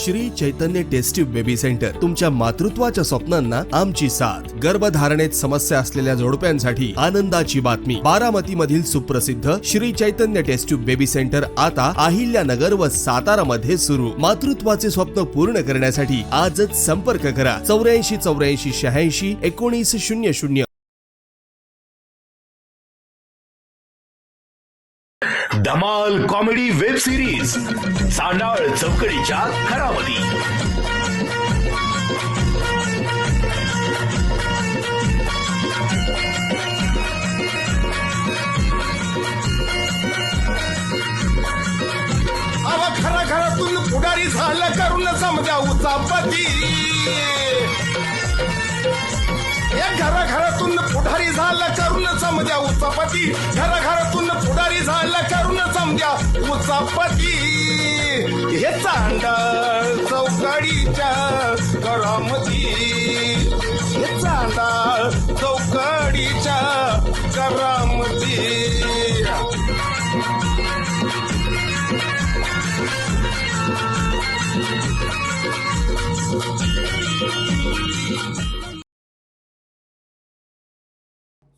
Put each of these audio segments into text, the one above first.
Shri Chaitanya taste tube baby centre तुमच्या मातृत्वाच्या स्वप्नांना आमची साथ। गर्भधारणेत समस्या असलेल्या जोडप्यांसाठी आनंदाची बातमी। बारामती मधील सुप्रसिद्ध Shri Chaitanya taste tube baby centre आता अहिल्यानगर व सातारा मध्ये सुरू। मातृत्वाचे स्वप्न पूर्ण करण्यासाठी आजच संपर्क करा 84 84 86 19 00। धमाल कॉमेडी वेब सिरीज सांडाळ चौकडीच्या घरामध्ये। खरा घरातून पुढारी झालं करून समजा उचापती। घराघरातून पुढारी झालं करून समजा उचापती। घराघरातून पुढारी झालं करून समजा उचापती। हे चांडाळ चौकडीच्या घरामध्ये, हे चांडाळ चौकडीच्या घरामध्ये।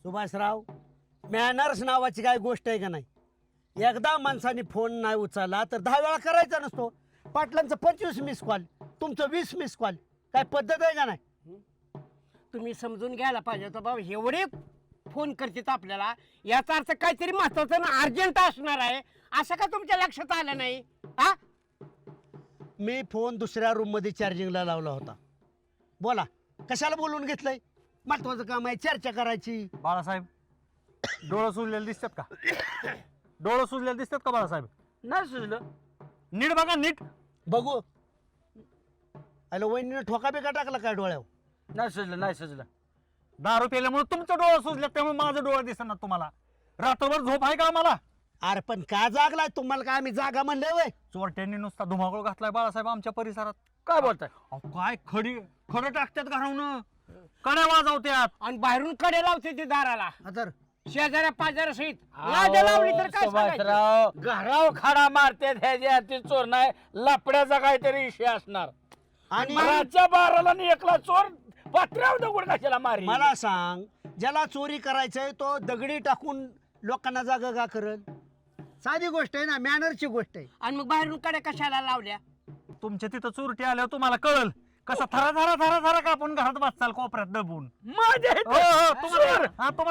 सुभाषराव, मॅनर्स नावाची काय गोष्ट आहे का नाही? एकदा माणसाने फोन नाही उचलला तर 10 वेळा करायचा नसतो। पाटलांचं 25 मिस कॉल, तुमचं 20 मिस कॉल, काय पद्धत आहे का नाही? तुम्ही समजून घ्यायला पाहिजे होतं बाबा, एवढे फोन करतात आपल्याला, याचा अर्थ काहीतरी महत्वाचं ना अर्जंट असणार आहे, असं का तुमच्या लक्षात आलं नाही? हा, मी फोन दुसऱ्या रूम मध्ये चार्जिंगला लावला होता। बोला, कशाला बोलून घेतलंय? महत्वाचं काम आहे, चर्चा करायची। बाळासाहेब, डोळं सुजलेले दिसतात का? डोळं सुजलेले दिसतात का बाळासाहेब? नाही सुचलं. नीट बघा, नीट बघू। अरे वहिनीने ठोका बिका टाकला काय डोळ्यावर? नाही सुचलं, नाही सुचलं. दारू प्यायल्यामुळे तुमचं डोळं सुजलं, त्यामुळे माझं डोळं दिसणार तुम्हाला। रात्रभर झोप आहे का आम्हाला? अरे पण का जागलाय? तुम्हाला काय आम्ही जागा म्हणले वय? चोरट्यांनी नुसता धुमाकूळ घातलाय बाळासाहेब आमच्या परिसरात। काय बोलताय? काय खडं टाकतात घरावून, कड्या वाजवत्यात आणि बाहेरून कडे लावते ते दाराला, तर शेजाऱ्या पाजाऱ्या सहित लाज लावली तर काय सांगायचं? घराव खडा मारते ह्याच्या चोर नाही, लपड्याचा काहीतरी विषय असणार। आणि रातच्या 12ला आणि 1ला चोर पात्र्यावर दगड कशाला मारी? मला सांग, ज्याला चोरी करायचंय तो दगडी टाकून लोकांना जागा का करल? साधी गोष्ट आहे ना, मॅनरची गोष्ट आहे। आणि मग बाहेरून कडे कशाला लावल्या? तुमच्या तिथं चोरटी आल्यावर तुम्हाला कळल कसा थरा थरा थरा थरा का आपण घरात बसताल कोपऱ्यात दबून। तुम्हा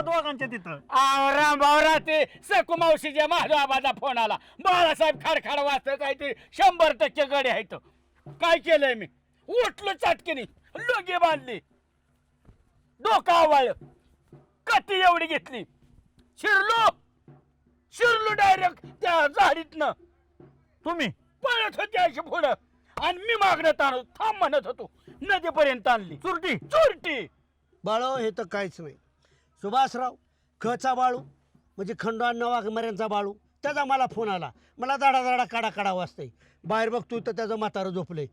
दोघांच्या तिथं रामभाऊ ते सकू मावशीच्या महादेवाबाचा फोन आला, बाळासाहेब खडखड वाचत काहीतरी 100% गडे आहेत। काय केलंय मी? उठलो चटकेनी, लोगे बांधली, डोका आवाळ, कटी एवढी घेतली, शिरलो डायरेक्ट त्या झाडीतनं। तुम्ही पळत होते अशी पुढं आणि मी मागणं ताण थांब म्हणत होतो, नदीपर्यंत आणली चोरटी चोरटी। बाळो, हे तर काहीच नाही। सुभाषराव, खचा बाळू म्हणजे खंडोअण्णा वाघमाऱ्यांचा बाळू, त्याचा मला फोन आला। मला दाडा दाडा काढा काढा वाजतंय, बाहेर बघतोय तर त्याचं म्हातारं झोपलंय,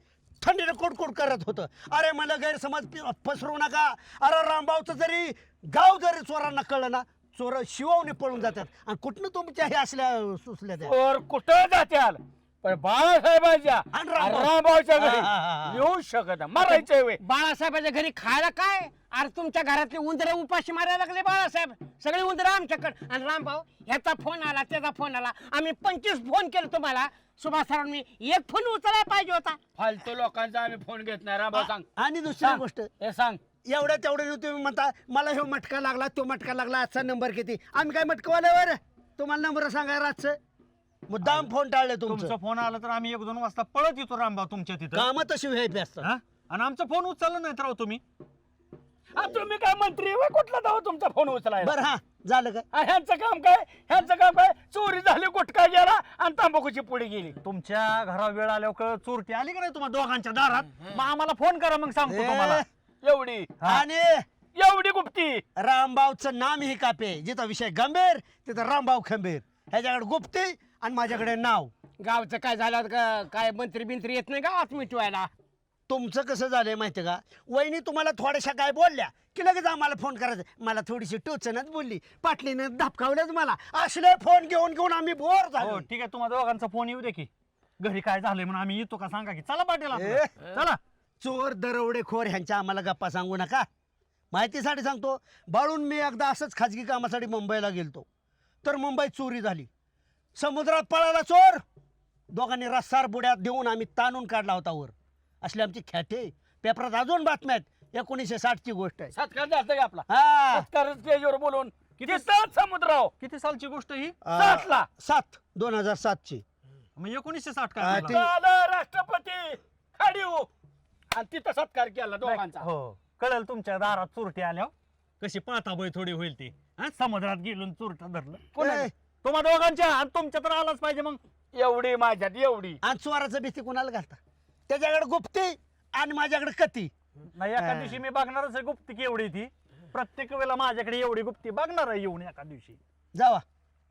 थंडीनं कोटकोट करत होतं। अरे मला गैरसमज पसरू नका। अरे रामभाऊचं जरी गाव जरी चोरांना कळलं ना, चोर शिववणे पळून जातात। आणि कुठनं तुमच्या हे असल्या सुचल्या त्या? चोर कुठं जात्याल, पण बाळासाहेबांच्या आणि रामभाऊ. रामभाऊच्या घरी हा, हा, हा. येऊ शकत मारायचंय वे। बाळासाहेबाच्या घरी खायला काय? अरे तुमच्या घरातली उंदरं उपाशी मारायला लागले बाळासाहेब, सगळे उंदरं आमच्याकडे। आणि रामभाऊ, ह्याचा फोन आला, त्याचा फोन आला, आम्ही 25 फोन केले तुम्हाला। सुभाषरावांनी एक फोन उचलायला पाहिजे होता। फालतू लोकांचा आम्ही फोन घेत नाही। रामभाऊ सांग, आणि दुसरी गोष्ट, हे सांग, एवढ्या तेवढ्या तुम्ही म्हणता मला हे मटका लागला, तो मटका लागला, आजचा नंबर किती? आम्ही काय मटकवाल्यावर तुम्हाला नंबर सांगाय रातचं? मुद्दाम फोन टाळले तुमचं। तुमचा फोन आला तर आम्ही 1-2 वाजता पळत येतो रामभाऊ तुमच्या तिथं। कामं तशी व्हायची असतात। हा? आणि आमचा फोन उचलला नाही तर तुम्ही तुम्ही काय मंत्री वे? कुठला जाऊ तुमचा फोन उचलाय? बरं, हा झालं काय? ह्यांचं काम काय? ह्यांचं काम काय? चोरी झाली, गुटखा गेला आणि तांबाखूची पुढे गेली। तुमच्या घरा वेळ आल्यावर चोरटी आली का नाही तुम्हाला दोघांच्या दारात? मग आम्हाला फोन करा, मग सांगतो तुम्हाला। एवढी आणि एवढी गुप्ती? रामभाऊचं नाम ही कापे, जिथं विषय गंभीर तिथं रामभाऊ खंबीर। ह्याच्याकडे गुप्ती आणि माझ्याकडे नाव। गावचं काय झालं का? काय मंत्री बिंत्री येत नाही गावात मिटवायला? तुमचं कसं झालंय माहिती का? वहिनी तुम्हाला थोड्याशा काय बोलल्या की लगेच आम्हाला फोन करायचं। मला थोडीशी टोचनच बोलली, पाटलीनं धपकावलंच मला। असले फोन घेऊन घेऊन आम्ही बोर झालो। हो ठीक आहे, तुम्हाला दोघांचा फोन येऊ दे की। घरी काय झालंय म्हणून आम्ही येतो का सांगा की चला पाटील आपलं. ए. चला चोर दरोडेखोर ह्यांच्या आम्हाला गप्पा सांगू नका. माहितीसाठी सांगतो, बाळून मी एकदा असंच खाजगी कामासाठी मुंबईला गेलतो, तर मुंबईत चोरी झाली. समुद्रात पळाला चोर, दोघांनी रस्सार बुड्यात देऊन आम्ही ताणून काढला होता वर. असली आमची ख्याते. पेपरात अजून बातम्या आहेत. 1960ची गोष्ट आहे. सत्कार जास्त का आपला हा सत्कार स्टेजवर बोलून किती सात समुद्राव किती सालची गोष्ट ही? 7ला 2007ची. मग 1960 हा, काय ते- झालं राष्ट्रपती खाडीव आणि तिथं सत्कार केला दोघांचा. हो कळलं तुमच्या दारात चोरटी आल्या कशी पाताबोय थोडी होईल ती. हा, समुद्रात गेलो चोरट धरलं कोणाला? ए, तुम्हा दोघांच्या आणि तुमच्या तर आलाच पाहिजे मग. एवढी माझ्यात एवढी आणि चोराचं भीती कुणाला घालता? त्याच्याकडे गुप्ती आणि माझ्याकडे कती. नाही एका दिवशी मी बघणारच आहे गुप्ती केवढी ती. प्रत्येक वेळेला माझ्याकडे एवढी गुप्ती बघणार आहे येऊन एका दिवशी. जावा,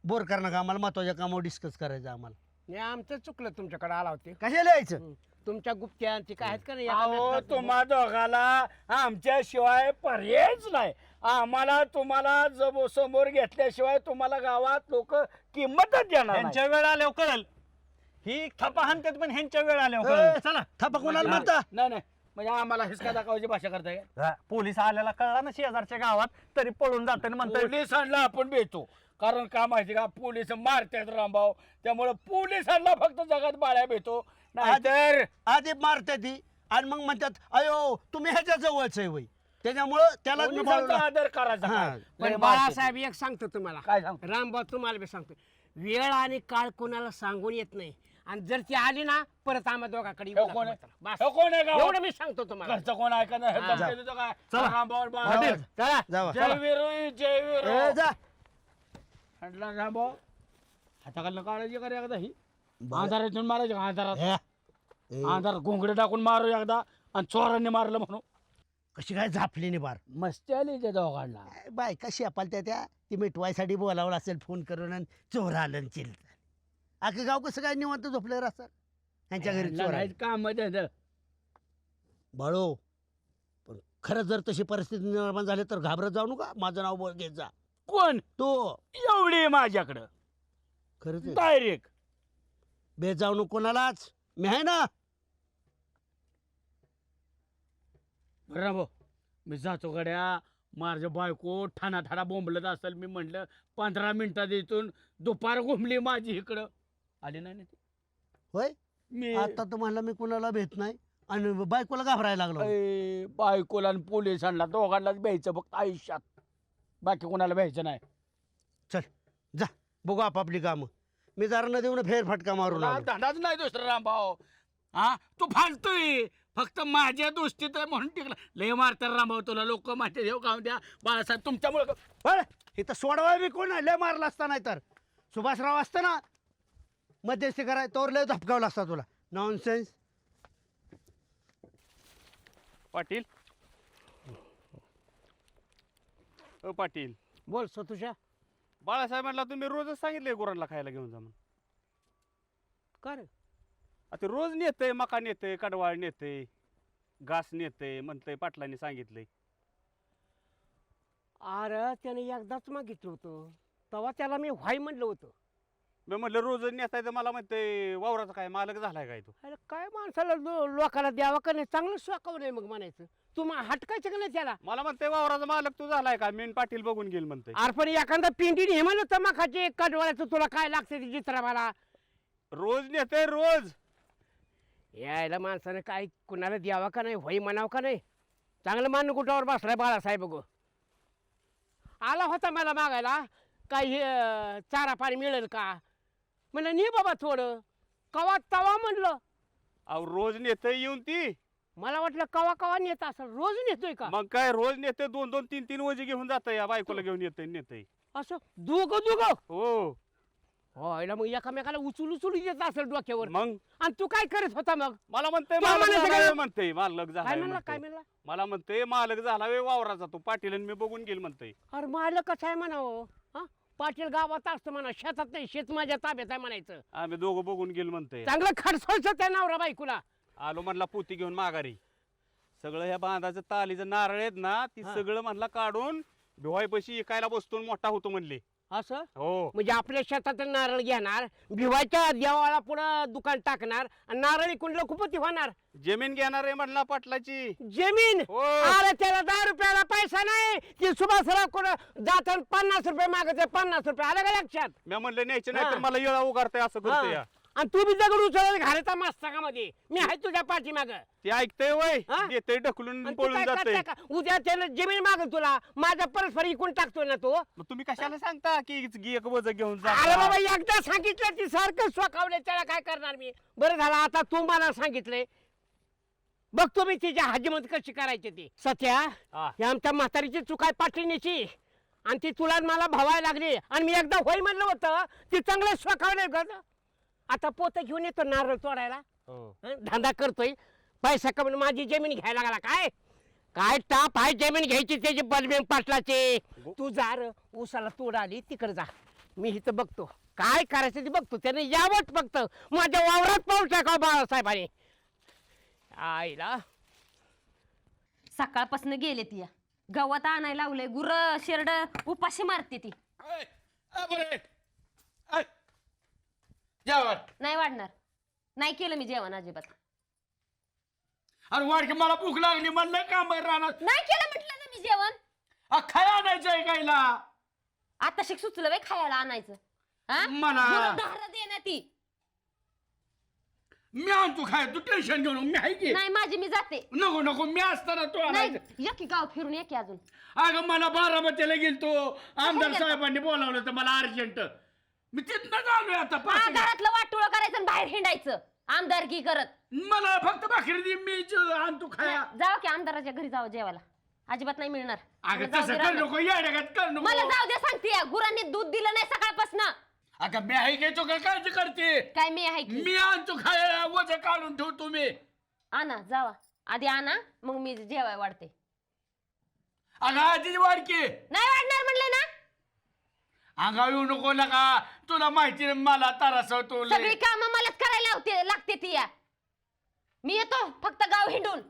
बोर करणं का, आम्हाला महत्वाच्या कामावर डिस्कस करायचं आम्हाला. हे आमचं चुकलं तुमच्याकडे आला होते कशाला यायचं? तुमच्या गुप्त्या ती काय आहेत का नाही अहो एकामेकात- तुम्हा दोघाला आमच्याशिवाय पर्यायच नाही. आम्हाला तुम्हाला समोर घेतल्याशिवाय तुम्हाला गावात लोक किंमतच देणार नाही. ह्यांच्या वेळ आल्यावर कळल. ही थपा हाणतात पण ह्यांच्या वेळ आल्यावर कळल. चला थापा कोणाला म्हणता? नाही नाही म्हणजे आम्हाला हिसका दाखवायची भाषा करताय का? हा, पोलीस आल्याला कळला ना शेजारच्या गावात तरी पळून जाते म्हणतात पोलिसांना आपण भेटू. कारण का माहिती का, पोलीस मारतात रामभाऊ, त्यामुळे पोलिसांना फक्त जगात बाळ्या भेटो. नाहीतर आधी मारते ती आणि मग म्हणतात अयो तुम्ही ह्याच्या जवळच आहे वय, त्याच्यामुळं त्याला मी पोलिसांचा बाळूला- आदर करायचा हा. काय? पण लय बाळासाहेब एक सांगतो तुम्हाला, काय सांगतो? रामभाऊ तुम्हाला बी सांगतो, वेळ आणि काळ कोणाला सांगून येत नाही. आणि जर ती आली ना परत आम्हा दोघांकडे हे येऊ कोण नका. आहे? बस. हे कोण आहे गावात? एवढं मी सांगतो तुम्हाला. घरचं कोण ऐकत नाही. हे हा. धमकी देतो काय? चला. रामभाऊ, पाटील, चला. जावा. जय वीरू जय ए, वीरू. जा. म्हटलं रामभाऊ हाताखालनं काढायची का रे एकदा ही अंधारातून मारायची का? अंधारात ए, ए, अंधारात घोंगडे टाकून मारू एकदा आणि चोरांनी मारलं म्हणून कशी काय झापली नाही बार. मस्ती आली त्या दोघांना. बाय कशी आपल्या त्या ती मिटवायसाठी बोलावं असेल फोन करून आणि चोर आलं आणि चिल. अख्खं गाव कसं काय निवांत झोपलं असं त्यांच्या घरी चोर आले. काम बाळो, पण खरंच जर तशी परिस्थिती निर्माण झाली तर घाबरत जाऊ नका. माझं नाव बोल घेत जा. कोण तो एवढी माझ्याकडं खरंच आहे. डायरेक्ट बेत जाऊ नको कोणालाच, मी आहे ना. रामभाऊ मी जातो गड्या. माझ्या बायको ठाणा ठाणा बोंबलत असेल. मी म्हटलं 15 मिनिटात इथून दुपार घुमली माझी इकडं. आली नाही ना ती. होय, मी आता तर म्हणलं मी कुणाला भेट नाही आणि बायकोला घाबरायला लागलो. अय, बायकोला आणि पोलिसांना दोघांनाच भ्यायचं फक्त आयुष्यात. बाकी कोणाला भ्यायचं नाही. चल जा, बघू आपापली कामं. मी जरा नदीवरून फेरफटका मारून आलो. धडाच नाही दुसरा रामभाऊ. हा तू फालतोय. फक्त माझ्या दोस्तीत आहे म्हणून टिकला. लय मारतात रामभाऊ तुला लोक माहिती देऊ का द्या बाळासाहेब तुमच्यामुळे. बरं, इथं सोडवाय बी कोण आहे? लय मारला असता नाही तर सुभाषराव असतं ना मध्यस्थी कराय तोर लय धपकावला असता तुला. नॉनसेन्स. पाटील ओ पाटील, बोल सतुषा. बाळासाहेबांना तुम्ही रोजच सांगितले गुरांना खायला घेऊन जा म्हणून. का रे? आता रोज नेतय, मका नेतय, कडवाळ नेतय, घास नेतय म्हणतंय, पाटलांनी सांगितलंय. अरे त्याने एकदाच मागितलं होतं, तेव्हा त्याला मी व्हाय म्हणलं होतं. मी म्हणलं रोज नेताय तर मला म्हणतंय वावराचा काय मालक झालाय काय तो. अरे काय माणसाला लोकाला द्यावा का नाही, चांगलं स्वाकावं नाही मग म्हणायचं. तू हटकायचं का नाही त्याला? मला म्हणतंय वावराचा मालक तू झालाय का, मी पाटील बघून गेल म्हणतंय. अरे पण एखादा पिंडीने हे म्हणलं तमाखाचे कडवाळ्याचं तुला काय लागतं ते जित्रा मला. रोज नेतय रोज. यायला माणसानं काय कुणाला द्यावा का नाही, व्हाई म्हणावं का नाही. चांगलं मान गुटावर बसलाय बाळासाहेब गो. आला होता मला मागायला काही चारा पाणी मिळेल का. म्हणलं नाही बाबा थोडं. कवा तवा म्हणलं. अहो रोज नेतय येऊन ती. मला वाटलं कवा कवा नेत असं रोज नेतोय का. मग काय रोज नेतय, 2-2, 3-3 वजी घेऊन जातय, या बायकोला घेऊन येतय नेतय. असं दुगं हो हो मग एकामेकाला उचलू देत असेल डोक्यावर. मग आणि तू काय करत होता मग? मला म्हणतंय तो मालक म्हणायचं झालाय का? म्हणतंय, मालक काय झालाय म्हणला काय म्हणतंय. म्हणला? मला म्हणतंय मालक झाला वे वावराचा तो. पाटील आणि मी बघून गेल म्हणतंय. अरे मालक कसं आहे म्हणावं. हा पाटील गावात असतं म्हणा, शेतात नाही, शेत माझ्या ताब्यात आहे म्हणायचं. आम्ही दोघं बघून गेल म्हणतंय. चांगलं खडसळचं त्या नवरा बायकोला. आलो म्हणला पोती घेऊन माघारी. सगळं ह्या बांधाचं तालीचं नारळ आहेत ना ती सगळं म्हणला काढून भिवायपाशी इकायला बसतो आणि मोठा होतो म्हणले. असं हो म्हणजे आपल्या शेतातून नारळ घेणार भिवाच्या देवाला पुढं दुकान टाकणार आणि नारळी कुंडला खूपच होणार. जमीन घेणार आहे म्हणला पाटलाची. जमीन हो. अरे त्याला 10 रुपयाला पैसा नाही ती सुभासराव कुठं जाताना 50 रुपये मागते 50 रुपये आलं का लक्षात. मी म्हणलं न्यायचं नाही तर हा. मला येळा उगारताय असं करतोय हा. आणि तू बी दगड उचल घालायचा मस्तकामध्ये मी आहे तुझ्या पाठीमाग. ते ऐकतंय वय हा? येतंय ढकलून आणि तू पळून काय जातंय. करता का? उद्या त्याला जमीन मागल तुला माझा परस्पर इकून टाकतोय ना तो. मग तुम्ही कशाला सांगता की एक वज घेऊन जा. अरे बाबा एकदा सांगितलं ती सारखं स्वकावले त्याला काय करणार मी. बरं झालं आता तू मला सांगितलंय बघतो मी तिच्या हाजीमत कशी करायची ती. सत्या हा. ही आमच्या म्हातारीची चूक आहे पाठवण्याची आणि ती तुला आणि मला भावायला लागली आणि मी एकदा होय म्हणलं होतं ती चांगलं स्वकावले ग. आता पोत घेऊन येतो नारळ तोडायला हो. धंदा करतोय पैसा कमी माझी जमीन घ्यायला लागला काय काय टाप आहे जमीन घ्यायची त्याची बलबीन पाटलाचे. तू जा र ऊसाला तोड आली तिकडे जा मी इथं बघतो काय करायचं ते बघतो त्याने यावंच फक्त माझ्या वावरात पाऊल टाकाव बाळासाहेबांनी. आईला सकाळपासून गेले ती गवत आणायला लावलंय गुर शेरड उपाशी मारते ती. जेवण नाही वाढणार नाही केलं मी जेवण अजिबात. अरे वाडकी मला भूक लागली म्हणलं काम राहणार नाही केलं म्हटलं ना मी जेवण. खाय आणायचंय गायला. आता शिक सुचलं बाई खायला आणायचं. हा मला- गुरं धार दे ना ती. मी आणतो खाय तू टेन्शन घेऊन मी आहे की नाही माझी मी जाते. नको नको मी असताना तू नाही आणायचं. या की गाव फिरून ये की अजून. अगं मला बारामतीला गेलतो आमदार साहेबांनी बोलावलं होतं मला अर्जंट. मी तिथनच आलोय आता हा, पाच घरातलं वाटोळं करायचं आणि बाहेर हिंडायचं आमदारकी करत. मला फक्त भाकरी दे मी आणतो खाया. जाऊ की आमदाराच्या घरी जावं जेवायला अजिबात नाही मिळणार. अगं मला जाऊ तसं दे कर रानात. नको येड्यागत कर मला नको. जाऊ दे सांगते गुरांनी दूध दिलं नाही सकाळपासून. अगं मी आहे घेतो का काळजी करते. काय मी आहे की मी आणतो खाया वजन काढून ठेवतो मी. आणा जावा आधी आणा मग मी जेवाय वाढते. अगं आधी वाडकी नाही वाढणार म्हणले ना. अंगा येऊ नको नका तुला माहिती आहे मला तारास होतो लय. सगळी कामं मलाच करायला लागते ती या. मी येतो फक्त गाव हिंडून.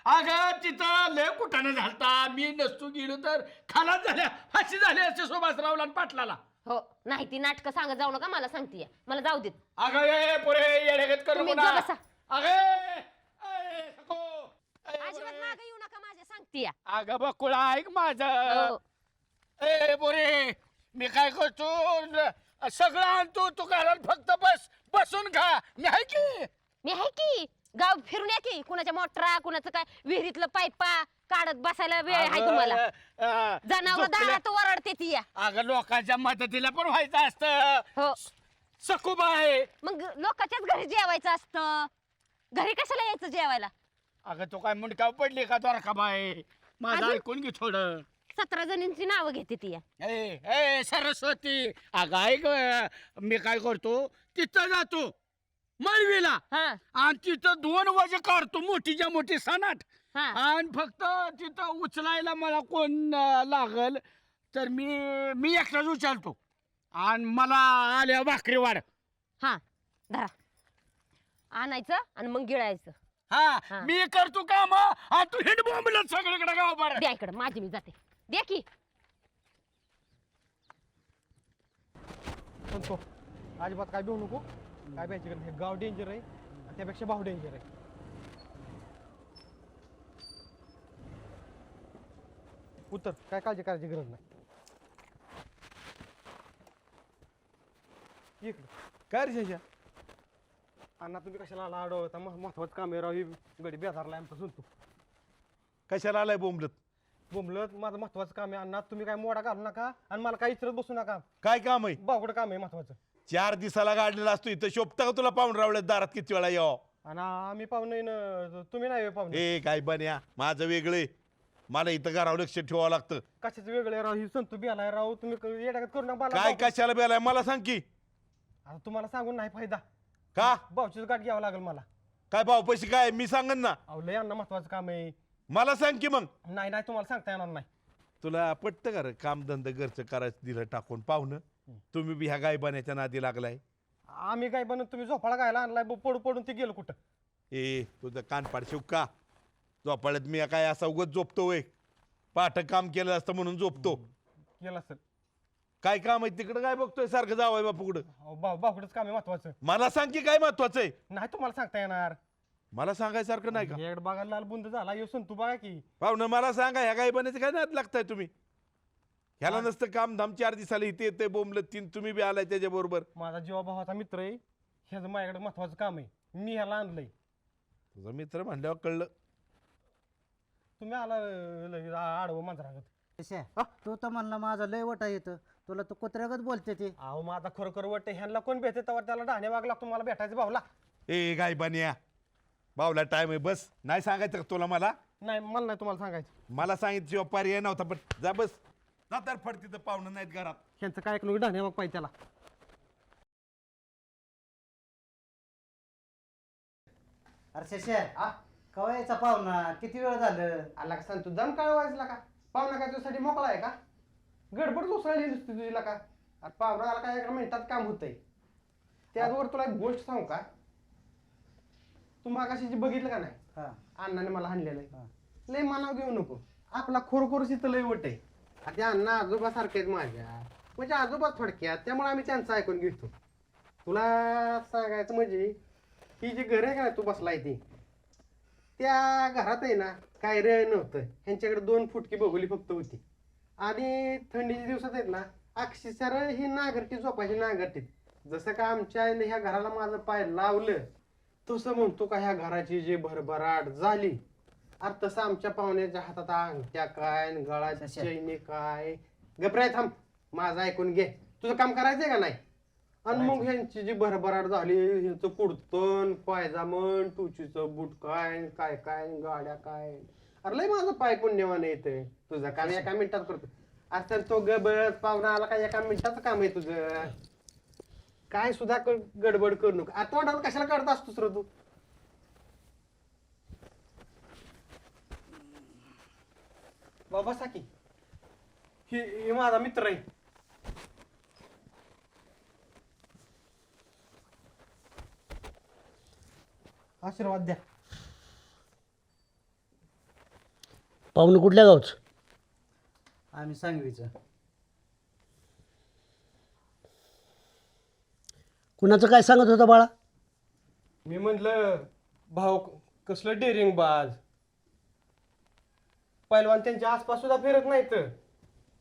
अगं तिथं लय कुठाने झालता मी नसतो गेलो तर खालाच झाल्या फाशी झाली असते सुभासरावला आणि पाटलाला. हो नाही ती नाटकं सांगत जाऊ नका मला सांगते मला जाऊ देत. अगं ये पोरे येड्यागत करू तुम्ही नका. जा बसा. अगं ए, सखो. ए, अजिबात पोरे. मागे येऊ नका माझ्या सांगते या. अगं बकुळा ऐक माझं. हो. ए पोरे मी काय करतो सगळं आणतो तू घरात फक्त बसून खा मी आहे की. मी आहे की गाव फिरून या की कुणाच्या मोटरा कुणाचं काय विहिरीतलं पाईपा काढत बसायला वेळ आहे तुम्हाला. जनावर दारात वरडते ती या. अगं लोकांच्या मदतीला पण व्हायचं असतं. हो सखूबाई मग लोकांच्याच घरी जेवायचं असतं. घरी कशाला यायचं जेवायला. अगं तू काय मुंडकाव पडली का द्वारका बाई माझं अजून? ऐकून घे थोडं. 17 जणींची नावं घेते ती या. ए ए सरस्वती अगं ऐक मी काय करतो तिथं जातो मळवीला हा आणि तिथं 2 वाजे काढतो मोठीच्या मोठी सनाट हा आणि फक्त तिथं उचलायला मला कोण लागल तर मी एकटाच उचलतो आणि मला आल्या भाकरी वाढ. हा धरा आणायचं आणि मग गिळायचं. हा हा. मी करतो काम आणि तू हिंड बोंबलं सगळीकडे गाव बरं. द्या इकडं माझी मी जाते. द्या की. म्हणतो अजिबात काय भिवू नको काय पाहिजे हे गाव डेंजर आहे आणि त्यापेक्षा भाऊ डेंजर आहे. उत्तर काय काळजी करायची गरज नाही. इकडे काय रे शेजा अण्णा तुम्ही कशाला आला अडवता महत्वाचं काम आहे राव ही गडी बेजारला आमचा सुनतो. कशाला आलाय बोंबलत? बोंबलत माझं महत्वाचं काम आहे अण्णा तुम्ही काय मोडा घालू नका आणि मला काय इचरत बसू नका. काय काम आहे? बावकडं काम आहे महत्वाचं. 4 दिवसाला गाडलेला असतो इथं शोभता का तुला पाहून रावल्यात दारात किती वेळा यावं? आणि आम्ही पाहुणे न तुम्ही नाही पाहुणे. ए काय बन्या माझं वेगळे मला इथं घरावर लक्ष ठेवावं लागतं. कशाचं वेगळं आहे राव ही संतू बियालाय राव तुम्ही येड्यागत करू नका काय मला. कशाला बेलाय मला सांग की. आता तुम्हाला सांगून नाही फायदा. का भाऊचीच गाठ घ्यावं लागेल मला. काय भाऊ पैसे काय मी सांगन ना. अहो लय अण्णा महत्वाचं काम आहे. मला सांग की मग. नाही नाही तुम्हाला सांगता येणार नाही. तुला पटतं का रे काम धंदा घरचं करायचं दिलं टाकून पाहुणं तुम्ही बी ह्या गायबाण्याच्या नादी लागलाय. आम्ही काय बनत तुम्ही झोपाळा गायला आणलाय पडू पडून ते गेलो कुठं. ए तुझं कान पाडशिव का झोपाळ्यात मी काय असा उगत झोपतो वय पाठ काम केलं असतं म्हणून झोपतो. गेला असेल काय काम आहे तिकडं काय बघतोय सारखं जावंय बापूकडं? भाऊकडंच काम आहे महत्वाचं. मला सांग की काय महत्वाचं आहे. नाही तुम्हाला सांगता येणार. मला सांगायसारखं नाही का? हेड बघायला लाल बुंद झाला यो संतू बघा की. पाहुणं मला सांगा ह्या गाई बनायचं काय नाद लागताय तुम्ही? ह्याला नसतं काम धाम 4 दिवसाला इथे येते बोंबलं 3 तुम्ही बी आलाय त्याच्या बरोबर. माझा जीवा भावाचा मित्र आहे, ह्याचं माझ्याकडे महत्वाचं काम आहे, मी ह्याला आणलंय. तुझा मित्र म्हणल्यावर कळलं. तुम्ही आला आडवं मांजरागत. तू तर म्हणला माझा लय वटा येतं, तुला तर कुत्र्यागत बोलते ते. अहो माझा खरोखर वाटतं ह्यांना कोण भेटते तेव्हा त्याला ढाणे वाग लागतो मला भेटायचं भाऊला. ए गाय बन्या बावला टाइम आहे बस. नाही सांगायचं का तुला? मला मला नाही तुम्हाला सांगायचं. मला सांगितलं शिवाय पर्याय नव्हता. पण जा बस जा तर फड तिथं पाहुणं नाहीत घरात. ह्यांचं काय ऐकलं ढाणे वाग पाहिजे त्याला. अरे शशा कवा यायचा पाहुणा? किती वेळ झालं? आला का सांगतो दम काय व्हायचं का? पाहुणा काय तुझ्यासाठी मोकळा आहे का? गडबड दुसऱ्या दिसते तुझीला का? अरे पाहुणाला काय 1 मिनिटात काम होतंय. त्याचवर तुला एक गोष्ट सांगू का? तू मागाशी बघितलं का नाही? अण्णाने मला हाणलेलं आहे. लय मनाव घेऊ नको. आपला खरोखरच इथं लय वट आहे. ते अण्णा आजोबा सारखे आहेत माझ्या, म्हणजे आजोबा थोडक्यात, त्यामुळे आम्ही त्यांचं ऐकून घेतो. तुला सांगायचं म्हणजे ही जी घर आहे का तू बसलाय ती, त्या घरात आहे ना काय रे नव्हतं. ह्यांच्याकडे 2 फुटकी बघुली फक्त होती. आणि थंडीच्या दिवसात आहेत ना अक्षरशः ही नांगरटी झोपायची नांगरटीत. जसं का आमच्या आईने ह्या घराला माझं पाय लावलं तसं म्हणतो का ह्या घराची जी भरभराट झाली. अरे तसं आमच्या पाहुण्याच्या हातात अंगठ्या काय गळाच्या चैनी काय. गप्राय थांब, माझं ऐकून घे. तुझं काम करायचंय का नाही? आणि मग ह्यांची जी भरभराट झाली, ह्यांचं कुडतन पायजामन टुचीचं बूट काय काय काय गाड्या काय. अरे लय माझं पाय पुण्यवान येतंय. तुझं काम 1 मिनिटात करतो. अरे तर तो गबत पाहुणा आला का 1 मिनिटाचं काम आहे तुझं. काय सुद्धा गडबड करू नको. आता वाटत कशाला काढत असतोस रे तू? बाबा साकी हे माझा मित्र आहे. आशीर्वाद द्या. पाहुणे कुठल्या गावचं? आम्ही सांगवीचं. कुणाचं काय सांगत होता बाळा? मी म्हटलं भाऊ कसलं डेअरिंग बाज. पहिलवान त्यांच्या आसपास सुद्धा फिरत नाही तर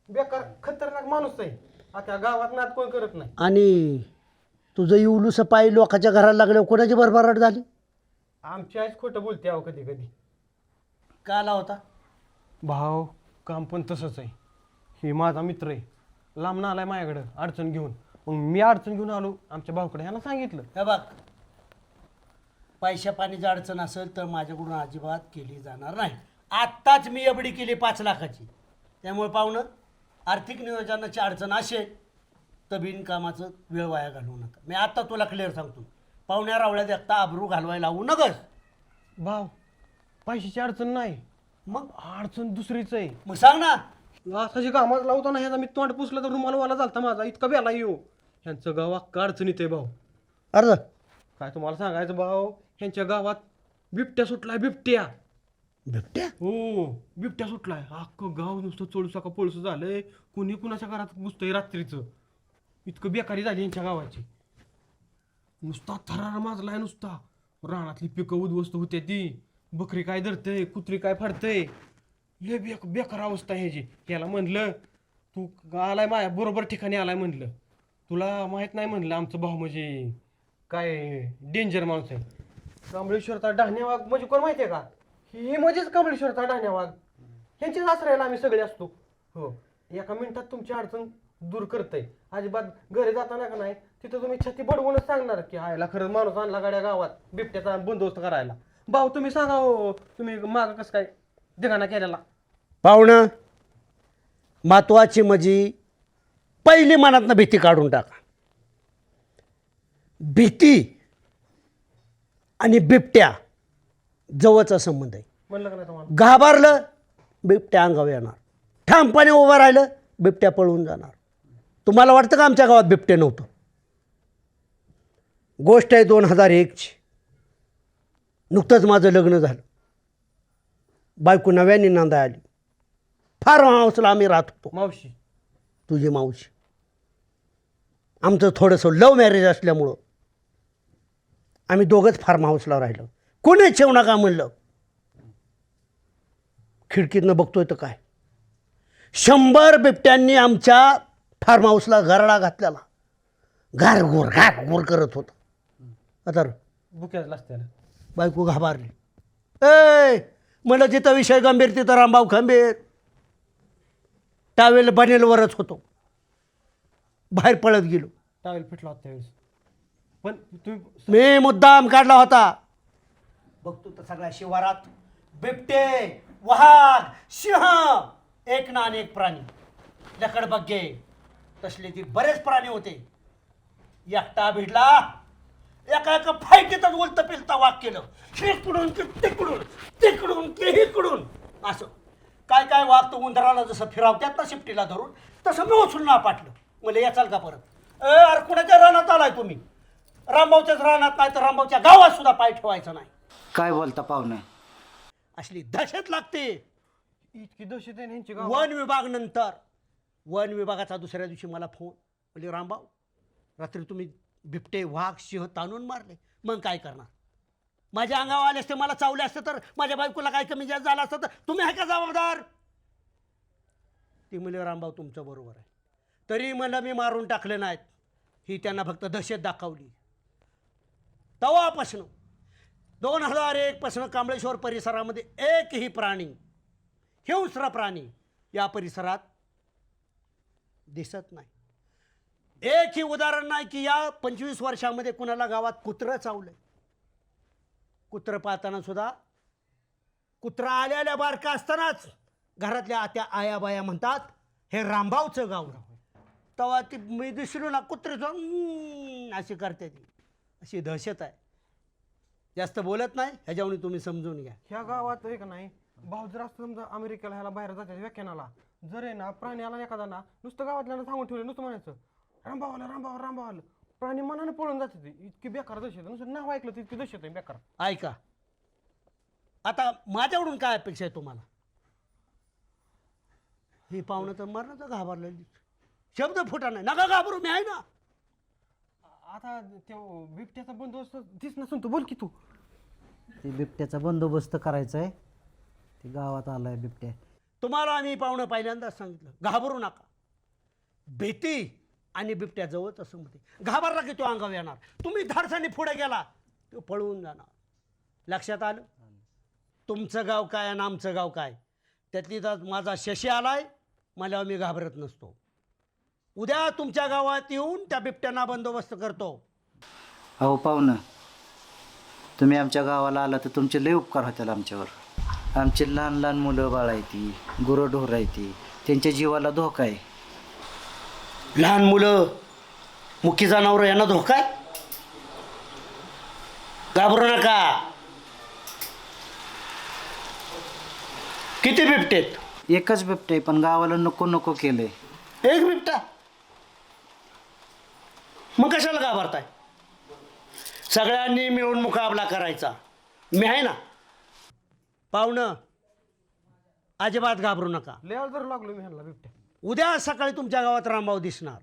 बेकार खतरनाक माणूस आहे. आता गावात नाद कोण करत नाही. आणि तुझं इवलूस पाय लोकांच्या घराला लागल्यावर कोणाची भरभराट झाली? आमची आईच खोटं बोलते अहो कधी कधी. का आला होता? भाऊ काम पण तसंच आहे. हे माझा मित्र आहे, लांब आलाय माझ्याकडं अडचण घेऊन. मग मी अडचण घेऊन आलो आमच्या भाऊकडे, ह्याला सांगितलं. हे बघ, पैशा पाण्याची अडचण असेल तर माझ्याकडून अजिबात केली जाणार नाही. आत्ताच मी एवढी केली 5 लाखाची. त्यामुळे पाहुणं आर्थिक नियोजनाची अडचण असेल तर बिनकामाचं वेळ वाया घालवू नका. मी आत्ता तुला क्लिअर सांगतो. पाहुण्या रावळ्या देखता आबरू घालवायला लावू नकस. भाऊ पैशाची अडचण नाही, मग अडचण दुसरीच आहे. मग सांग ना. असाची कामात लावतो ना ह्याचा मी तोंड पुसलं तर रुमाल वाला झालता माझा. इतका बेला येऊ ह्यांचं गाव अख्खा अडचणीत आहे भाऊ. अरे काय तुम्हाला सांगायचं भाऊ, ह्यांच्या गावात बिबट्या सुटलाय. बिबट्या बिबट्या? हो बिबट्या सुटलाय. अख्खं गाव नुसतं चोळसाका पळसं झालंय. कुणी कुणाच्या घरात घुसतंय रात्रीचं. इतकं बेकारी झाली यांच्या गावाची. नुसता थरार माजलाय नुसता. रानातली पिकं उद्ध्वस्त होते ती. बकरी काय धरतंय, कुत्री काय फाडतंय. लय बेकार अवस्था ह्याची. याला म्हणलं तू आलाय माझ्या बरोबर ठिकाणी आलाय म्हणलं. तुला माहित नाही म्हणलं आमचं भाऊ म्हणजे काय डेंजर माणूस आहे. कमळेश्वरचा डहाण्या वाघ म्हणजे कोण माहिती आहे का? हे म्हणजेच कमळेश्वरचा डहाण्या वाघ. ह्यांच्याच आश्रयाला आम्ही सगळे असतो. हो 1 मिनिटात तुमची अडचण दूर करतंय. अजिबात घरी जाताना का नाही तिथं तुम्ही छाती बडवूनच सांगणार की आयला खरंच माणूस आणला गाड्या गावात बिबट्याचा बंदोबस्त करायला. भाऊ तुम्ही सांगा हो, तुम्ही मागं कसं काय धिंगाणा केलेला? पाहुणं महत्वाची म्हणजे पहिली मनातनं भीती काढून टाका. भीती आणि बिबट्या जवळचा संबंध आहे. म्हणलं का नाही तुम्हाला? घाबरलं बिबट्या अंगावर येणार. ठामपणे उभं राहिलं बिबट्या पळून जाणार. तुम्हाला वाटतं का आमच्या गावात बिबटे नव्हतं? गोष्ट आहे 2001ची. नुकतंच माझं लग्न झालं. बायको नव्याने नांदा आली. फार हाऊसला आम्ही राहत होतो. मावशी तुझी मावशी आमचं थोडंसं लव्ह मॅरेज असल्यामुळं आम्ही दोघंच फार्म हाऊसला राहिलो. कोणीच येऊ नका म्हणलं. खिडकीतनं बघतोय तर काय 100 बिबट्यांनी आमच्या फार्म हाऊसला गरडा घातलेला. घारघोर करत होता. आता बुक्याच असते बायको घाबरली. ए म्हणलं जिथं विषय गंभीर तिथं रामभाऊ खंबीर. टावेल बनेलवरच होतो. बाहेर पळत गेलो. टावेल फिटला होता त्यावेळेस. पण तुम्ही मी मुद्दाम काढला होता. बघतो तर सगळ्या शिवारात बिबटे, वाघ, सिंह, एक ना अनेक प्राणी, लकडबग्गे तसले ती बरेच प्राणी होते. एकटा भिडला. एका फायटीतच उलट पिलता वाघ केलं. इकडून की तिकडून, तिकडून की इकडून, असं काय काय वाघ तो उंदराला जसं फिरावत्यात ना शिफ्टीला धरून तसं मी उचलून नापाटलं. मला याचाल का परत? अरे कुणाच्या रानात आलाय तुम्ही? रामभाऊच्याच रानात नाही तर रामभाऊच्या गावात सुद्धा पाय ठेवायचा नाही. काय बोलता पाहुणे? असली दहशत लागते. इतकी दहशत आहे यांची गाव. वन विभाग नंतर वन विभागाचा दुसऱ्या दिवशी मला फोन म्हणजे रामभाऊ रात्री तुम्ही बिबटे, वाघ, सिंह ताणून मारले. मग काय करणार? माझ्या अंगावर आले असते, मला चावले असते तर माझ्या बायकोला काय कमी जास्त झालं असतं तर तुम्ही आहे का जबाबदार? ती म्हणजे रामभाऊ तुमचं बरोबर आहे. तरी मला मी मारून टाकले नाहीत. ही त्यांना फक्त दहशत दाखवली. तेव्हापासून 2001 पासून कांबळेश्वर परिसरामध्ये एकही प्राणी, हिंस्र प्राणी या परिसरात दिसत नाही. एकही उदाहरण नाही की या 25 वर्षामध्ये कुणाला गावात कुत्रं चावलंय. कुत्रं पाहताना सुद्धा कुत्रा आल्या बारका असतानाच घरातल्या त्या आयाबाया म्हणतात हे रामभाऊचं गाव. तेव्हा ती मी दिसलो ना कुत्रे अशी करते. ती अशी दहशत आहे. जास्त बोलत नाही ह्याच्यामुळे तुम्ही समजून घ्या. ह्या गावात आहे का नाही भाऊ जर असं समजा अमेरिकेला ह्याला बाहेर जातात व्याख्यानाला जर आहे ना प्राणी आला एखादा ना नुसतं गावातल्या सांगून ठेवलं नुसतं म्हणायचं रामभाऊ आला रामभाऊ रामभाऊ आलं. प्राणी मनाने पळून जाते. ती इतकी बेकार दहशत आहे. नुसतं नाव ऐकलं तर इतकी दहशत आहे बेकार. ऐका आता माझ्याकडून काय अपेक्षा आहे तुम्हाला? ही पाहुणं तर मरणाचं घाबरलेली. शब्द फुटा नाही. नका घाबरू, मी आहे ना. आता ते बिबट्याचा बंदोबस्त दिस नसून तू बोल की तू. ते बिबट्याचा बंदोबस्त करायचा आहे. ते गावात आलाय बिबट्या. तुम्हाला आम्ही पाहुणं पहिल्यांदाच सांगितलं घाबरू नका. भीती आणि बिबट्या जवळ असं म्हणते. घाबरला की तो अंगावर येणार. तुम्ही धाडसाने पुढे गेला तो पळवून जाणार. लक्षात आलं? तुमचं गाव काय आणि आमचं गाव काय त्यातली तर माझा शशी आलाय. मला मी घाबरत नसतो. उद्या तुमच्या गावात येऊन त्या बिबट्यांना बंदोबस्त करतो. अहो पाहुणं, तुम्ही आमच्या गावाला आला तर तुमचे लय उपकार होतील आमच्यावर. आमचे लहान लहान मुलं बाळ आहे ती, गुरंढोरं आहे ती, त्यांच्या जीवाला धोका आहे. लहान मुलं, मुकी जनावरं यांना धोका आहे. घाबरू नका. किती बिबटेत? एकच बिबटे आहे, पण गावाला नको नको केलंय. एक बिबटा. मग कशाला घाबरताय? सगळ्यांनी मिळून मुकाबला करायचा. मी आहे ना. पाहुणं अजिबात घाबरू नका. लेवर जर लागलो मी ह्यांना बिबट्या. उद्या सकाळी तुमच्या गावात रामभाऊ दिसणार.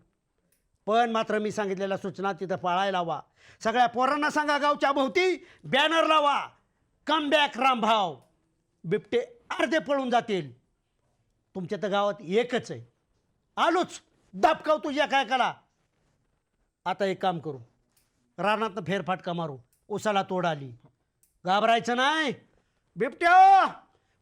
पण मात्र मी सांगितलेल्या सूचना तिथं पाळायला हवा. सगळ्या पोरांना सांगा गावच्या भोवती बॅनर लावा. Come back Rambhau. बिबटे अर्धे पळून जातील. तुमच्या तर गावात एकच आहे. आलोच दाबकाव तुझ्या काय कला. आता एक काम करू. रानातनं फेरफाटका मारू. उसाला तोड आली. घाबरायचं नाही. बिबट्या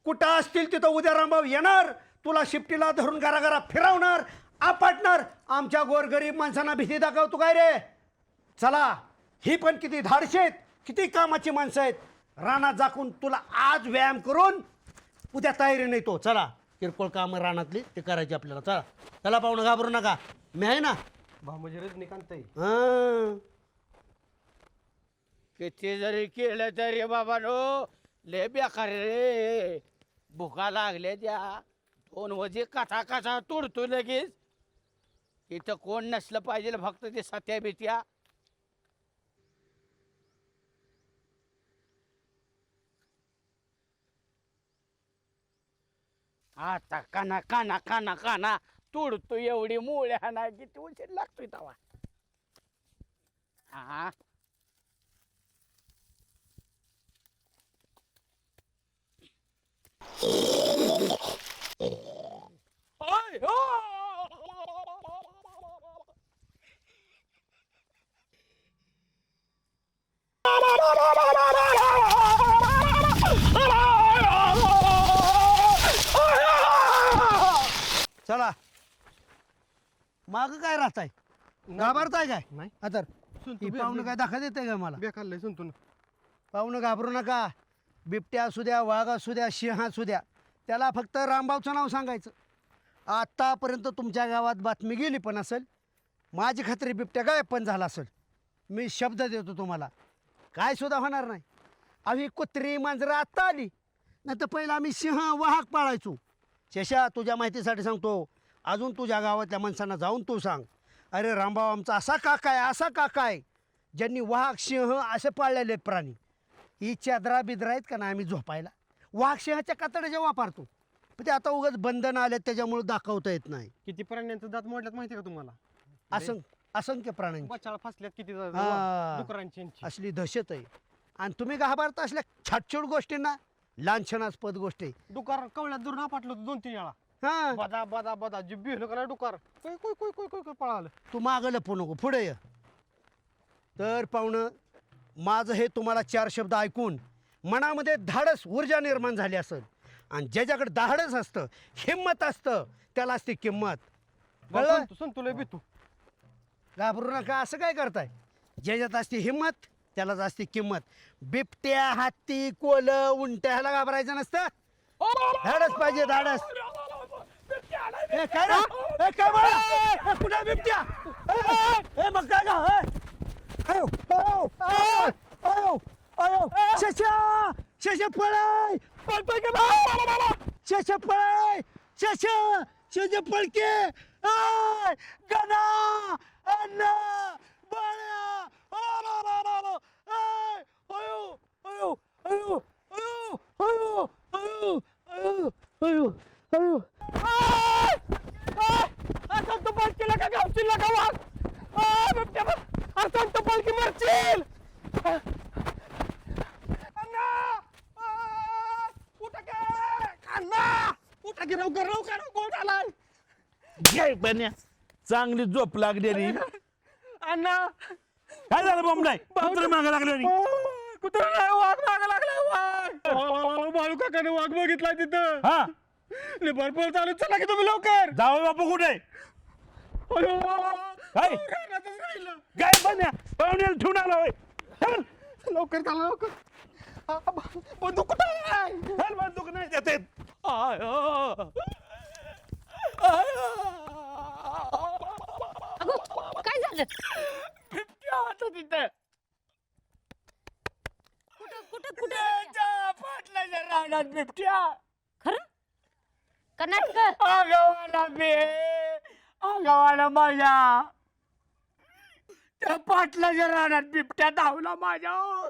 कुठं असतील तिथं उद्या रामभाऊ येणार. तुला शिफ्टीला धरून घराघरा फिरवणार, आपटणार. आमच्या गोरगरीब माणसांना भीती दाखवतो काय रे? चला, ही पण किती धाडशेत, किती कामाची माणसं आहेत. रानात जाकून तुला आज व्यायाम करून उद्या तयारी नाही तो. चला, किरकोळ कामं रानातली ते करायची आपल्याला. चला चला पाहुणं, घाबरू नका. मी आहे ना. भाऊ म्हणजे रजनीकांत आहे. हां किती जरी केलं तरी बाबा नो लय बेकार रे. भुका लागले त्या 2 वजे कथा कथा तोडतो लगेच. इथं कोण नसलं पाहिजे फक्त ते सत्या बित्या. आता काना काना काना काना तोडतो. एवढी मुळ्या नाही किती उशीर लागतोय तवा. हा. चला माग काय राहताय घाबरताय काय नाही. आता ही पाहुणं काय दाखा देते का मला बेकारलंय सुनतो पाहुणं घाबरू नका. बिबट्या असू द्या, वाघ असू द्या, सिंह असू द्या, त्याला फक्त रामभाऊचं नाव सांगायचं. आतापर्यंत तुमच्या गावात बातमी गेली पण असेल, माझी खात्री बिबट्या गायब पण झाला असेल. मी शब्द देतो तुम्हाला, काय सुद्धा होणार नाही. आम्ही कुत्री मांजरं आत्ता आली, नाही तर पहिला आम्ही सिंह वाहक पाळायचो. शेषा, तुझ्या माहितीसाठी सांगतो, अजून तुझ्या गावातल्या माणसांना जाऊन तू सांग, अरे रामभाऊ आमचा असा काका आहे, असा काका आहे, ज्यांनी वाघ सिंह असे पाळलेले प्राणी. ही चादरा बिद्रा आहेत का ना आम्ही झोपायला, वाघ सिंहाच्या कातड्या वापरतो, पण ते आता उगाच बंधन आले त्याच्यामुळे दाखवता येत नाही. किती प्राण्यांचं दात मोडल्यात माहिती का तुम्हाला? असंख्य प्राण्यांची बचाळ फसल्यात किती हा. डुकरांची. असली दहशत आहे. आणि तुम्ही घाबरत असल्या छाटछूट गोष्टींना लांछनास्पद गोष्टी. डुकार कवळ्यात दूर नापाटलं होतं 2-3 वेळा. हा, बदा बदा बदा जी बिहलं का नाही डुकार कोय कोय कोय कोय कोय कोय पळालं. तू मागं लपू नको, पुढे ये. तर पाहुणं, माझं हे तुम्हाला 4 शब्द ऐकून मनामध्ये धाडस ऊर्जा निर्माण झाली असेल. आणि ज्याच्याकडे धाडस असतं, हिंमत असतं, त्याला असते किंमत. कळलं? संतुलय बितू. घाबरू नका. असं काय करताय? ज्याच्यात असते हिंमत त्यालाच असते किंमत. बिबट्या, हत्ती, कोल, उंट्या ह्याला घाबरायचं नसतं. धाडस पाहिजे, धाडस. ए, काय रे? ए, काय बरं? ए, कुठे आहे बिबट्या? ए, मग काय का? अयो, अयो, अयो, अयो, अयो. शेषा, शेषा पळाय, पळतोय का बा? शेषा पळाय, शेषा, शेषा पळके. आय, गदा, अण्णा, बाळ्या. अयो, अयो, अयो, अयो, अयो, अयो, अयो, अयो, अयो. असं तो पालखीला का गावशील का वाघ? बिबट्या असं तो पालखी मरशील. अण्णा, उठा के अण्णा, उठा के लवकर लवकर, कोण आलाय? जय बन्या, चांगली झोप लागलेली. अण्णा, काय झालं बॉम्ब नाही कुत्र मागे लागलेली. कुत्रा नाही, वाघ मागं लागलाय, वाघ. बाळू काकाने वाघ बघितलाय तिथं. हा, भरपूर चालू, चला की तुम्ही लवकर. जावई बापू कुठे? काय काय बन्या, पाहुण्याला ठेवून आला होय. चल लवकर चला लवकर. बंदूक कुठं आहे? चल, बंदूक नाही देते. अगो, काय झालं? बिबट्या होता तिथं. कुठं कुठं कुठं? त्याच्या पाटलाच्या रानात बिबट्या. खरं का नाटक? आगावाला बे, आगावाला माझ्या. त्या पाटलाच्या रानात बिबट्या धावला माझ्यावर.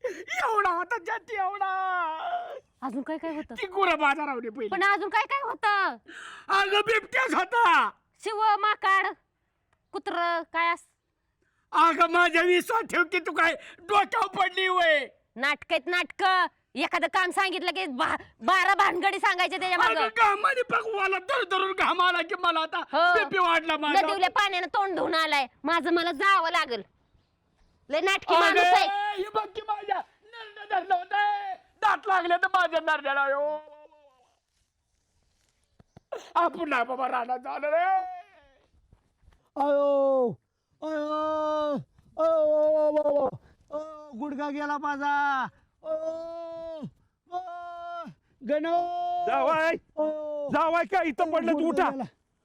एवढा होता जाती, एवढा. अजून काय काय होतं? ती गुरं बाजारावली पहिली. पण अजून काय काय होतं? अगं बिबट्याच होता. शिव, माकाड, कुत्र काय अस? अगं माझ्या विश्वास ठेव की तू काय डोक्यावर पडली वय. नाटक आहेत नाटक. एखादं काम सांगितलं की 12 भानगडी सांगायचे त्याच्या अगं मागं. घामाने भगवाला धरून घाम आला की मला आता हो. बीपी वाढला माझा. नदीवल्या पाण्यानं तोंड धुवून आलाय. माझं मला जावं लागल. लय नाटकी माणूस आहे. अगं, हे बघ की माझ्या नरड्या धरलं होतं. दात लागले तर माझ्या नरड्याला. आपण नाही बाबा रानात झालं रे. अयो, अयो, अयो, अयो, गुडघा गेला माझा. गणो, जावाय, जावाय काय इथं पडलं तू उठा.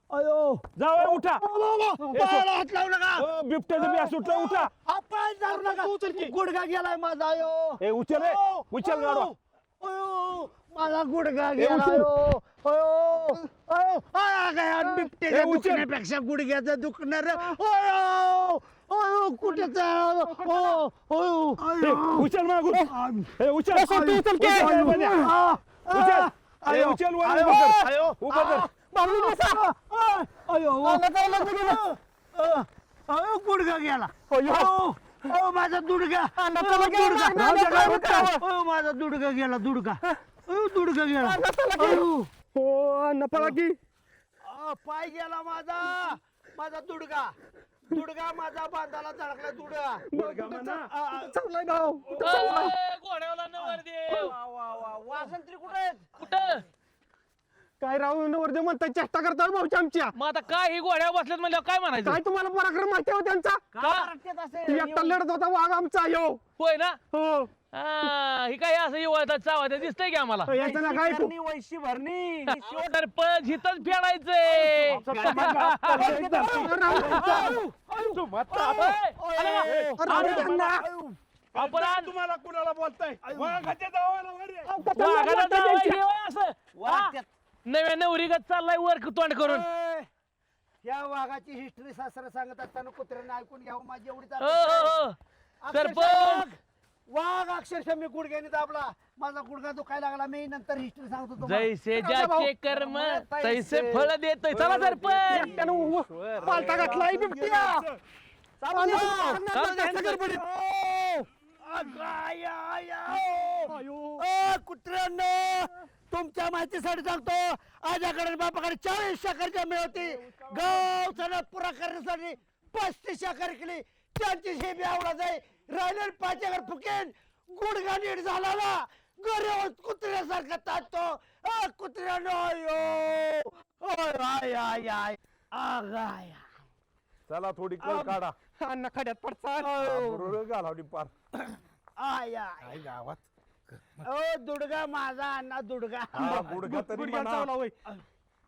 अयो, जावाय उठा. बाळाला हात लावू नका. बिबट्याचं बिया सुटलं, उठा. आपण जाऊ नका. गुडघा गेलाय माझा. अयो, ए उचल रे, उचल गाडवा. अयो, माझा गुडघा गेला. अयो, अयो, अयो, काय बिबट्याच्या दुखण्यापेक्षा गुडघ्याचं दुखणार. अयो, अयो, कुठे चाललो? अयो, ए, उचल मागून. ए, उचल. उचल, बन्या. उचल. ए, उचल वर उभं कर. उभं कर. अयो, गुडघा गेला माझा दुडगा माझा दुडगा गेला दुडगा गेला पाय गेला माझा दुडगा माझा बांधाला धडकला दुडगा घोड्याला नवरदेव वासंत्री कुठे कुठं काय राव नवरदे म्हणताय चेष्टा करतात भाऊच्या आमच्या मग आता काय ही घोड्या बसल्यात म्हणल्यावर काय म्हणायचं काय तुम्हाला पराक्रम माहिती हो त्यांचा एकटा लढत होता वाघ आमचा यो होय ना हो ही काय असं येवळतात चावत दिसतंय की आम्हाला याचं ना काय वैशी भरणी सरपंच हिथंच फेडायचंय आपण आज तुम्हाला कुणाला बोलताय वाघाच्या जावाला वर आहे. वाघाला जावं हे होय असं. हा? नव्या नवरीगत चाललाय वर तोंड करून या वाघाची हिस्ट्री सासरा सांगत असताना कुत्र्याने ऐकून घ्यावं माझी एवढीच हो, हो, हो. सरपंच वाघ अक्षरशः मी गुडघ्याने दाबला माझा गुडघा दुखायला लागला मी नंतर हिस्ट्री सांगतो तुम्हाला. जैसे ज्याचे कर्म तैसे फळ देतोय चला सरपंच पालता घातलाय बिबट्या कुत्र्यांनो तुमच्या माहितीसाठी सांगतो आज्याकडे बापाकडे 40 शाखर जमीन होती गाव सणा पुरा करण्यासाठी 35 शाखर केली त्यांची शेबी आवडा जाई राहिले 5 एकर फुकेन गुडघा नीट झाला ना गरे कुत्र्यासारखा ताटतो कुत्र्यानो चला थोडी कळ काढा अन्न खड्यात पडतात बरोबर घालावली पार गावात ओ दुडगा माझा अण्णा दुडगा गुडघा तरी गुडघ्याचा म्हणा. चावला होय.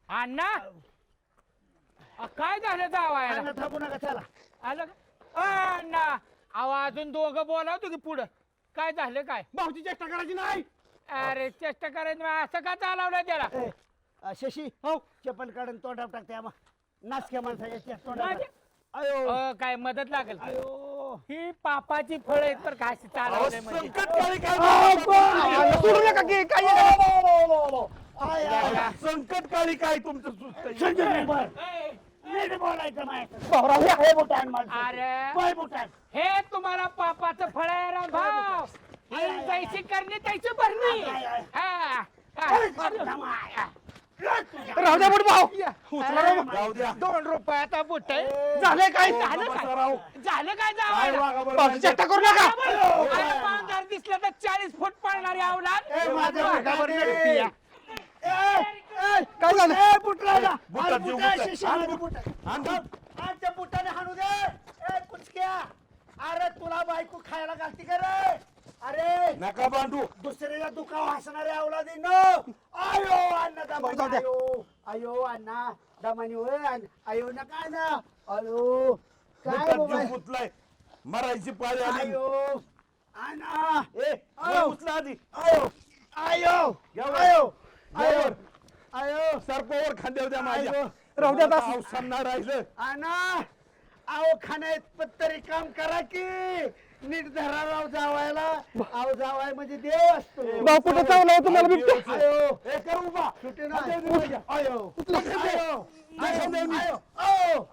अण्णा काय झालं जावायला अण्णा थांबू नका चला आलं का अण्णा अहो अजून दोघं बोलावतो की पुढं काय झालं काय भाऊची चेष्टा करायची नाही अरे चेष्टा करायचं मग असं का चालवलं त्याला शशी हो चप्पल काढून तोंडावर टाकते आम्हा नाचक्या माणसाच्या तोंडावर अयो अहो, काय मदत लागेल अयो ही पापाची फळ आहेत तर काय चालवलंय म्हणजे. संकटकाळी काय सोडू नका की काय संकटकाळी काय तुमचं सुचतंय? नीट बोलायचं माहिती बुटान माझं अरे पाय बुटान हे तुम्हाला पापाचं फळ आहे राव भाऊ ही जैसी करणी तैसी भरणी हा, हा. राहू द्या बुट भाऊ जाऊ द्या 2 रुपयाचा बुट आहे झालंय काय झालं काय झालं काय जावं भाऊची चेष्टा करू नका पांढर दिसलं तर 40 फूट पडणारी अवलाद माझ्या बुटावर नडती या. काय झालं आमच्या बुटाने हाणू दे ए कुचक्या अरे तुला बायको खायला घालती का रे अरे नका बांधू दुसऱ्याला दुखाव हसणारे अवलादी नो आयो अण्णा दमानी आयो अण्णा दमानी होय आयो नका ना आयो काय बुटात बाबा जीव गुंतलाय. मरायची पाळी आली आयो अण्णा ए आयो. उचला आधी आयो आयो घ्यावर. आयो आयो घ्यावर. आयो सरपोवर खांद्यावर द्या माझ्या आयो. राहू द्या दास. अवसान नाही राहिलं अण्णा आहो खाण्यात पत्तरी काम करा की नीट धरा राव जावायला आहो जावाय म्हणजे देव असतो भाऊ कुठं चावला हो तुम्हाला बिबट्या आयो हे करू बा सुटे ना आयो आयो आयो आयो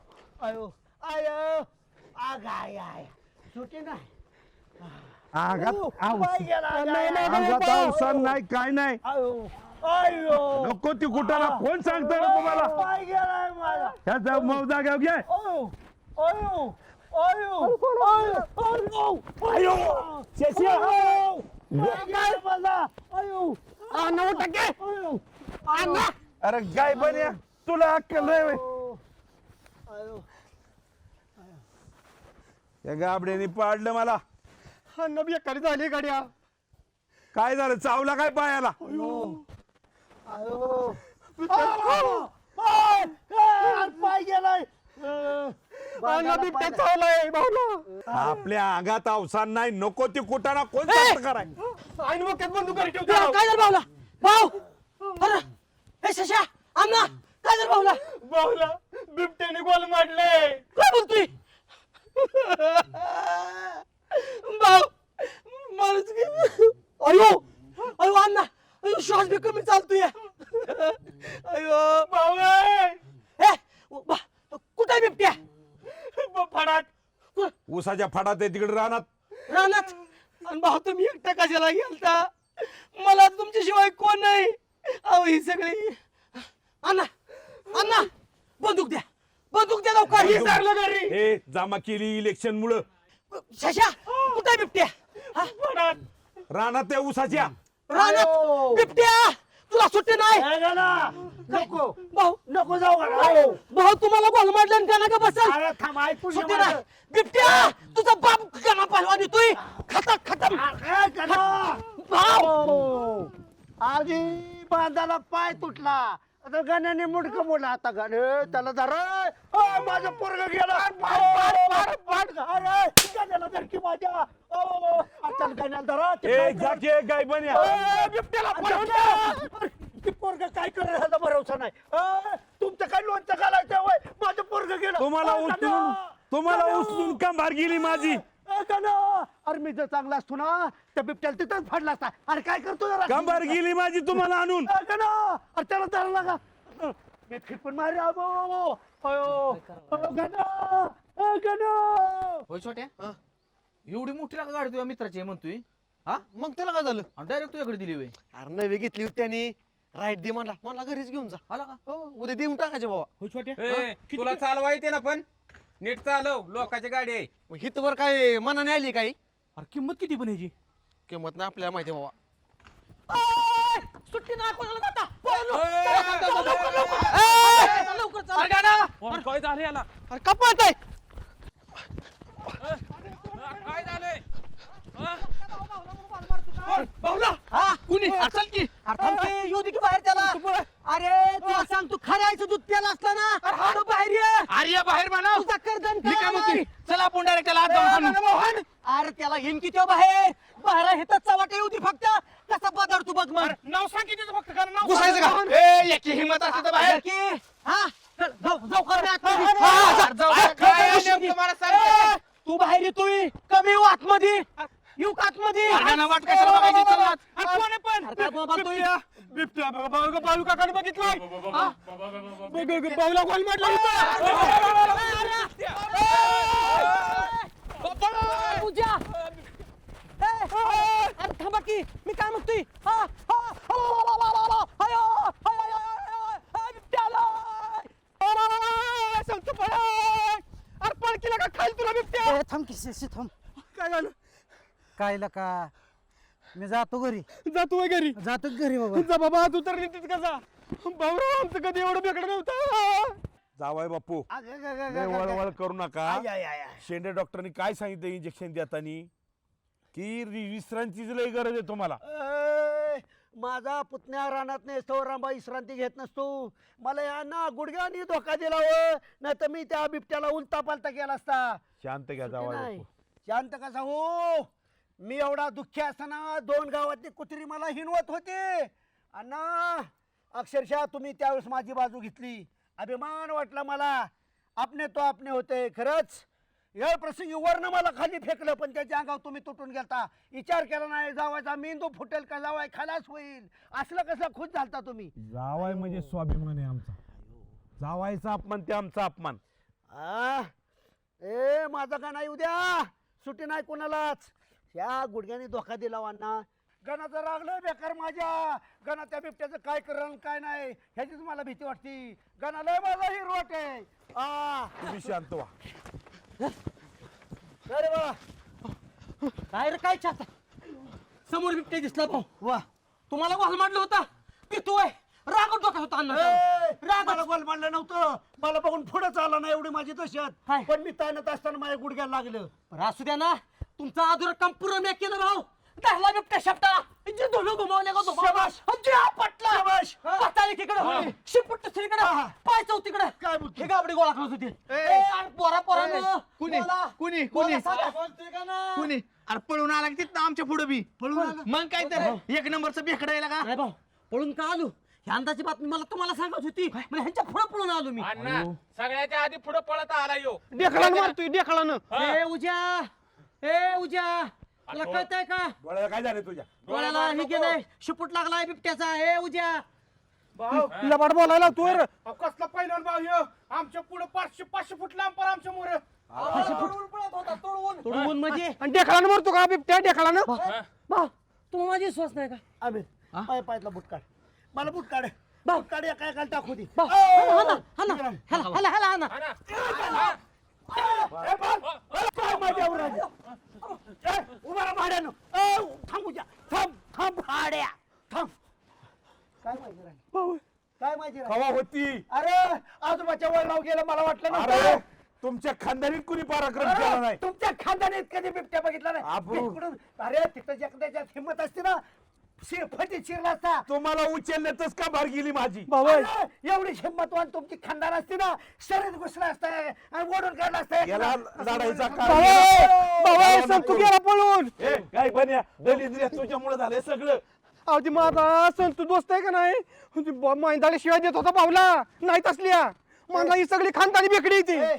आयो आयो आगाय आय सुटे ना अंगात अवसान नाही काय नाही आयो आयो नको ती कुठाला कोण सांगतोय रे तुम्हाला पाय गेलाय माझा ह्याचा मौजा घ्या घे आयो आयो आयो आयो आयो शेषी आयो काय माझा आयो अन्न टाके आयो अन्न अरे गाय बन्या तुला अक्कल नाही होय. आयो या गाबड्याने पाडलं मला अन्न बेकारी झाली गाड्या काय झालं चावला काय पायाला आयो पाय गेलाय अन्न बिबट्या चावलाय भाऊला आपल्या अंगात अवसान नाही नको ती कुठाना कोण सांगतं कराय आईन मोक्यात बंदूक करी ठेवतो काय झालं भाऊला भाऊ अरे हे शशा अण्णा काय झालं भाऊला भाऊला बिबट्याने गोल मारले काय बोलतोय भाऊ माणूस अयो अयो अण्णा अयो श्वास बी कमी चालतोय अयो भाऊ ए कुठे बिबट्या ऊसाच्या फाडात आहे तिकडे रानात. रानात आणि भाऊ तुम्ही एकटा कशाला गेलता? मला तुमच्याशिवाय कोण नाही. अहो ही सगळी अण्णा अण्णा बंदूक द्या, बंदूक द्या लवकर. हे चांगलं घरी हे जमा केली इलेक्शन मुळे. शशा कुठे बिबट्या? हा? रानात त्या ऊसाच्या. रानात बिबट्या तुला सुट्टी नाही. नको भाऊ नको जाऊ भाऊ तुम्हाला गोल मारलं का ना बसल? अरे थांब ऐकून घे सुट्टी माझं. नाही. बिबट्या तुझा बाप गाणा पाहवा देतोय. खतम खतम भाऊ. आधी बांधाला पाय तुटला, आता गाण्याने मुडकं मोडला. आता गाणे त्याला धरा. माझं पोरग गेला. गाण्याला धरकी माझ्या. आता गाण्याला धरा. ए जाके गाय बन्या. पोरग काय करण्याचा भरोसा नाही. तुमचं काय लोणचं घालायचं वय? माझं पोरग गेलं. तुम्हाला उचलून कंबार गेली माझी. अरे मी जर चांगला असतो ना त्या बिबट्याला तिथंच फाडला असता. अरे काय करतो जरा? कंबार गेली माझी तुम्हाला आणून. अरे त्याला धरला लागा. मी पण मारे अयो होय छोट्या एवढी मोठी लागा गाडी तुझ्या मित्राची आहे म्हणतोय. हा मग त्याला काय झालं? डायरेक्ट तुझ्याकडे दिली होय. अरे नवी घेतली होती त्यांनी. राईट दे म्हणला, मला घरीच घेऊन जा. आला का? हो उद्या देऊन टाकायचे बाबा. होय छोट्या तुला चालवा येते ना पण नीट चालव, लोकांची गाडी आहे. मग हितवर काय मनाने आली काही? अरे किंमत किती पण ह्याची? किंमत नाही आपल्याला माहिती बाबा. सुट्टी नाही कोणाला जाता. लवकर चला. काय झालं याला? अरे का पळताय? काय झालंय? चल की येऊ दे की बाहेर त्याला. अरे तुला सांग तू खऱ्याचं दूध प्याला असला ना तो बाहेर ये. अरे बाहेर म्हणा. तुझा कर्दन मी काय म्हणतोय? चला आपण डायरेक्ट त्याला आत जाऊन हाणू. अरे त्याला घेऊन की तो बाहेर बाहेर हे तर चवाटे येऊ दे फक्त. कसा बदल तू बघ मग. नाव सांग की त्याचं फक्त कारण नाव घुसायचं सांग. का? ए याची हिंमत असते तर बाहेर. की हा चल, जाऊ जाऊ कर काय नेमकं मला सांग. तू बाहेर येतोय कमी येऊ आतमध्ये. येऊ का आतमध्ये? वाट कशाला बघायची? चल आत. कोण आहे पण? अरे काय बोलतोय? बिबट्या बाळू काकाने बघितलंय. बाऊला गोल मारला पूजा. अरे थांबा की मी काय म्हणतोय. अरे पळकीला का खाईल तुला बिबट्या. थांब की शिशी थांब. काय झालं? काय का मी जातो घरी. जातोय घरी. जातो घरी बाबा. जा बाबा तू तर नीतीच कसा. भाऊराव आमचं कधी एवढं बेकडं नव्हतं. जावाय बापू लय वळवळ करू नका. शेंडे डॉक्टरनी काय सांगितलं इंजेक्शन देताना की विश्रांतीच लय गरज आहे तुम्हाला. माझा पुतण्या रानात नसतो. रांबा विश्रांती घेत नसतो. मला या ना गुडघ्यानी धोका दिला हो. नाही तर मी त्या बिबट्याला उलटा पालता केला असता. शांत घ्या जावाय नाही. बापू. शांत कसा हो? मी एवढा दुःखी असताना 2 गावातली कुत्री मला हिनवत होते. अण्णा अक्षरशः तुम्ही त्यावेळेस माझी बाजू घेतली. अभिमान वाटला मला. आपने तो आपने होते. खरंच या प्रसंगी वरनं मला खाली फेकलं पण त्याच्या अंगावर तुम्ही तुटून गेलता. विचार केला नाही जावायचा मेंदू फुटेल का जावाय खलास होईल. असलं कसला खुश झालता तुम्ही. जावाय म्हणजे स्वाभिमान आहे आमचा. जावायचा अपमान ते आमचा अपमान. ए माझा गाणा येऊ द्या. सुट्टी नाही कोणालाच. ह्या गुडघ्याने धोका दिला वाना. गणाचं रागलं बेकार माझ्या. गणा त्या बिबट्याचं काय करण काय नाही ह्याचीच मला भीती वाटती. गणा लय माझा हिरवट आहे. तुम्ही शांत व्हा. अरे बाबा काय रे काय चाहता? समोर बिबट्या दिसला भाऊ. वा तुम्हाला गोल मारलं होता. पितोय रागत डोका होता अण्णा. मला गोल मारलं नव्हतं. मला बघून पुढे चालला नाही एवढी माझी दहशत. पण मी ताणत असताना माझ्या गुडघ्याला लागलं. बरं असू द्या ना. तुमचा आदर काम पुरं मी केलं भाऊ. दहला बिबट्या शब्दा जे धुणं घुमावले का शाबास. पटला शाबास. पाताळी तिकडं शिपुट्ट तिकडं पाय चौथीकडं. काय बोलतो? हे गाबडी गोळा करत होते. पोरा पोरांनो कुणी अरे पळून आला की तिथं आमच्या पुढे बी पळून. मग काय तर एक नंबरचं बेकडा यायला का? नाही भाऊ पळून का आलो? ह्या अंदाची बातमी मला तुम्हाला सांगत होती. म्हणजे ह्यांच्या पुढे पळून आलो मी. अण्णा सगळ्याच्या आधी पुढे पळत आला यो. ढेकळानं मारतोय ढेकळानं. ए उजा तुला कळतंय का? डोळ्याला काय झालं तुझ्या? डोळ्याला हे गेलंय शिपूट लागलाय बिबट्याचा. ए उजा लबाड बोलायला तू रे. कसला पहिला भाऊ ह्यो आमच्या पुढे 500 फूट लांब पर आमच्या मोर. शिपूट पळत होता तुडवून म्हणजे आणि ढेकळानं मरतो का बिबट्या ढेकळानं? तुम्हाला माझी विश्वास नाही का आमिर पाय पायतला बुट काढ, मला बुट काढ, बुट काढ, एका एकाला टाकू दे. काय माझ्यावर आली? उभा राहा भाड्यानं. थांबू द्या, थांब थांब भाड्या थांब. काय माहिती राहिली? काय माहिती राहिली? कवा होती? अरे आजोबाच्या वळणावर गेलं, मला वाटलं अरे ना तुमच्या खानदानीत कुणी पराक्रम केला नाही. तुमच्या खानदानीत कधी बिबट्या बघितला नाही. आबरू. तिकडून अरे तिथं ज्याच्यात हिंमत असते ना फटीत शिरला असता. तुम्हाला उचलण्यातच का भार गेली माझी? अरे, एवढी हिंमतवान तुमची खानदार असते ना, शरीर घुसला असतं आणि ओढून काढला असतं. गेला लढायचा संतू गेला पळून. काय बन्या दलिद्रिया तुझ्यामुळे झाले सगळं. अहो ती माझा संतू दोस्त आहे का नाही, मैदानी शिवाय देत होता पावला नाही तसल्या. मला ही सगळी खानदानी बेकडी येते.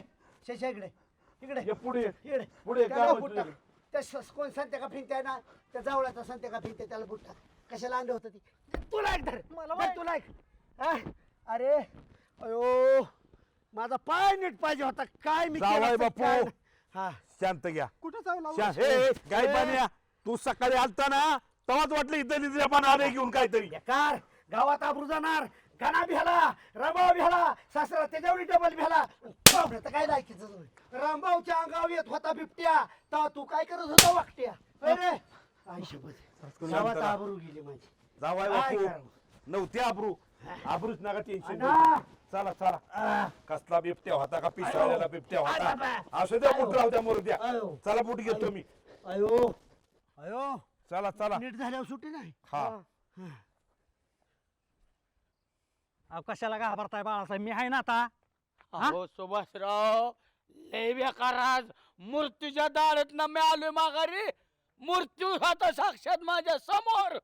शेषा इकडे इकडे ये पुढे इकडे पुढे त्याला काय बुट म्हणतोय? टाक. त्या कोण संत्या का फिंकते आहे ना, त्या जावळाचा संत्या का फिंकते त्याला बुट टाक. कशाला आणलं होतं ती? तुला एक धर, तुला एक. अरे अयो माझा पाय नीट पाहिजे होता. काय मी केलं जावई असं बापू. काय? हा शांत घ्या. कुठं चावला? काय बन्या तू सकाळी आलता ना तेव्हाच वाटलं इथं दलिद्रिया पण आले घेऊन काहीतरी. बेकार गावात आबरू जाणार, गाणा भ्याला, रामभाऊ भ्याला, सासरा त्याच्यावरी डबल भ्याला. तर काय लायकीच रामभाऊच्या अंगावर येत होता बिबट्या, तेव्हा तू काय करत होता वाकट्या? अरे आयुष्यभर गावात आबरू गेली माझी. जावाय काय बापू करावं? नव्हते आबरूच नका टेन्शन अण्णा. चला चला. कसला बिबट्या होता का पिसाळलेला बिबट्या आय होता? बाबा. असू द्या बुट राहू द्या मरू द्या. आयो. चला बुट घेतो मी. अयो अयो चला चला. नीट झाल्यावर सुट्टी नाही. हा अहो कशाला घाबरताय बाळासाहेब, मी आहे ना आता. अहो सुभाषराव लय बेकार आज मृत्यूच्या दारात ना मी आलोय माघारी. मृत्यू होता साक्षात माझ्या समोर.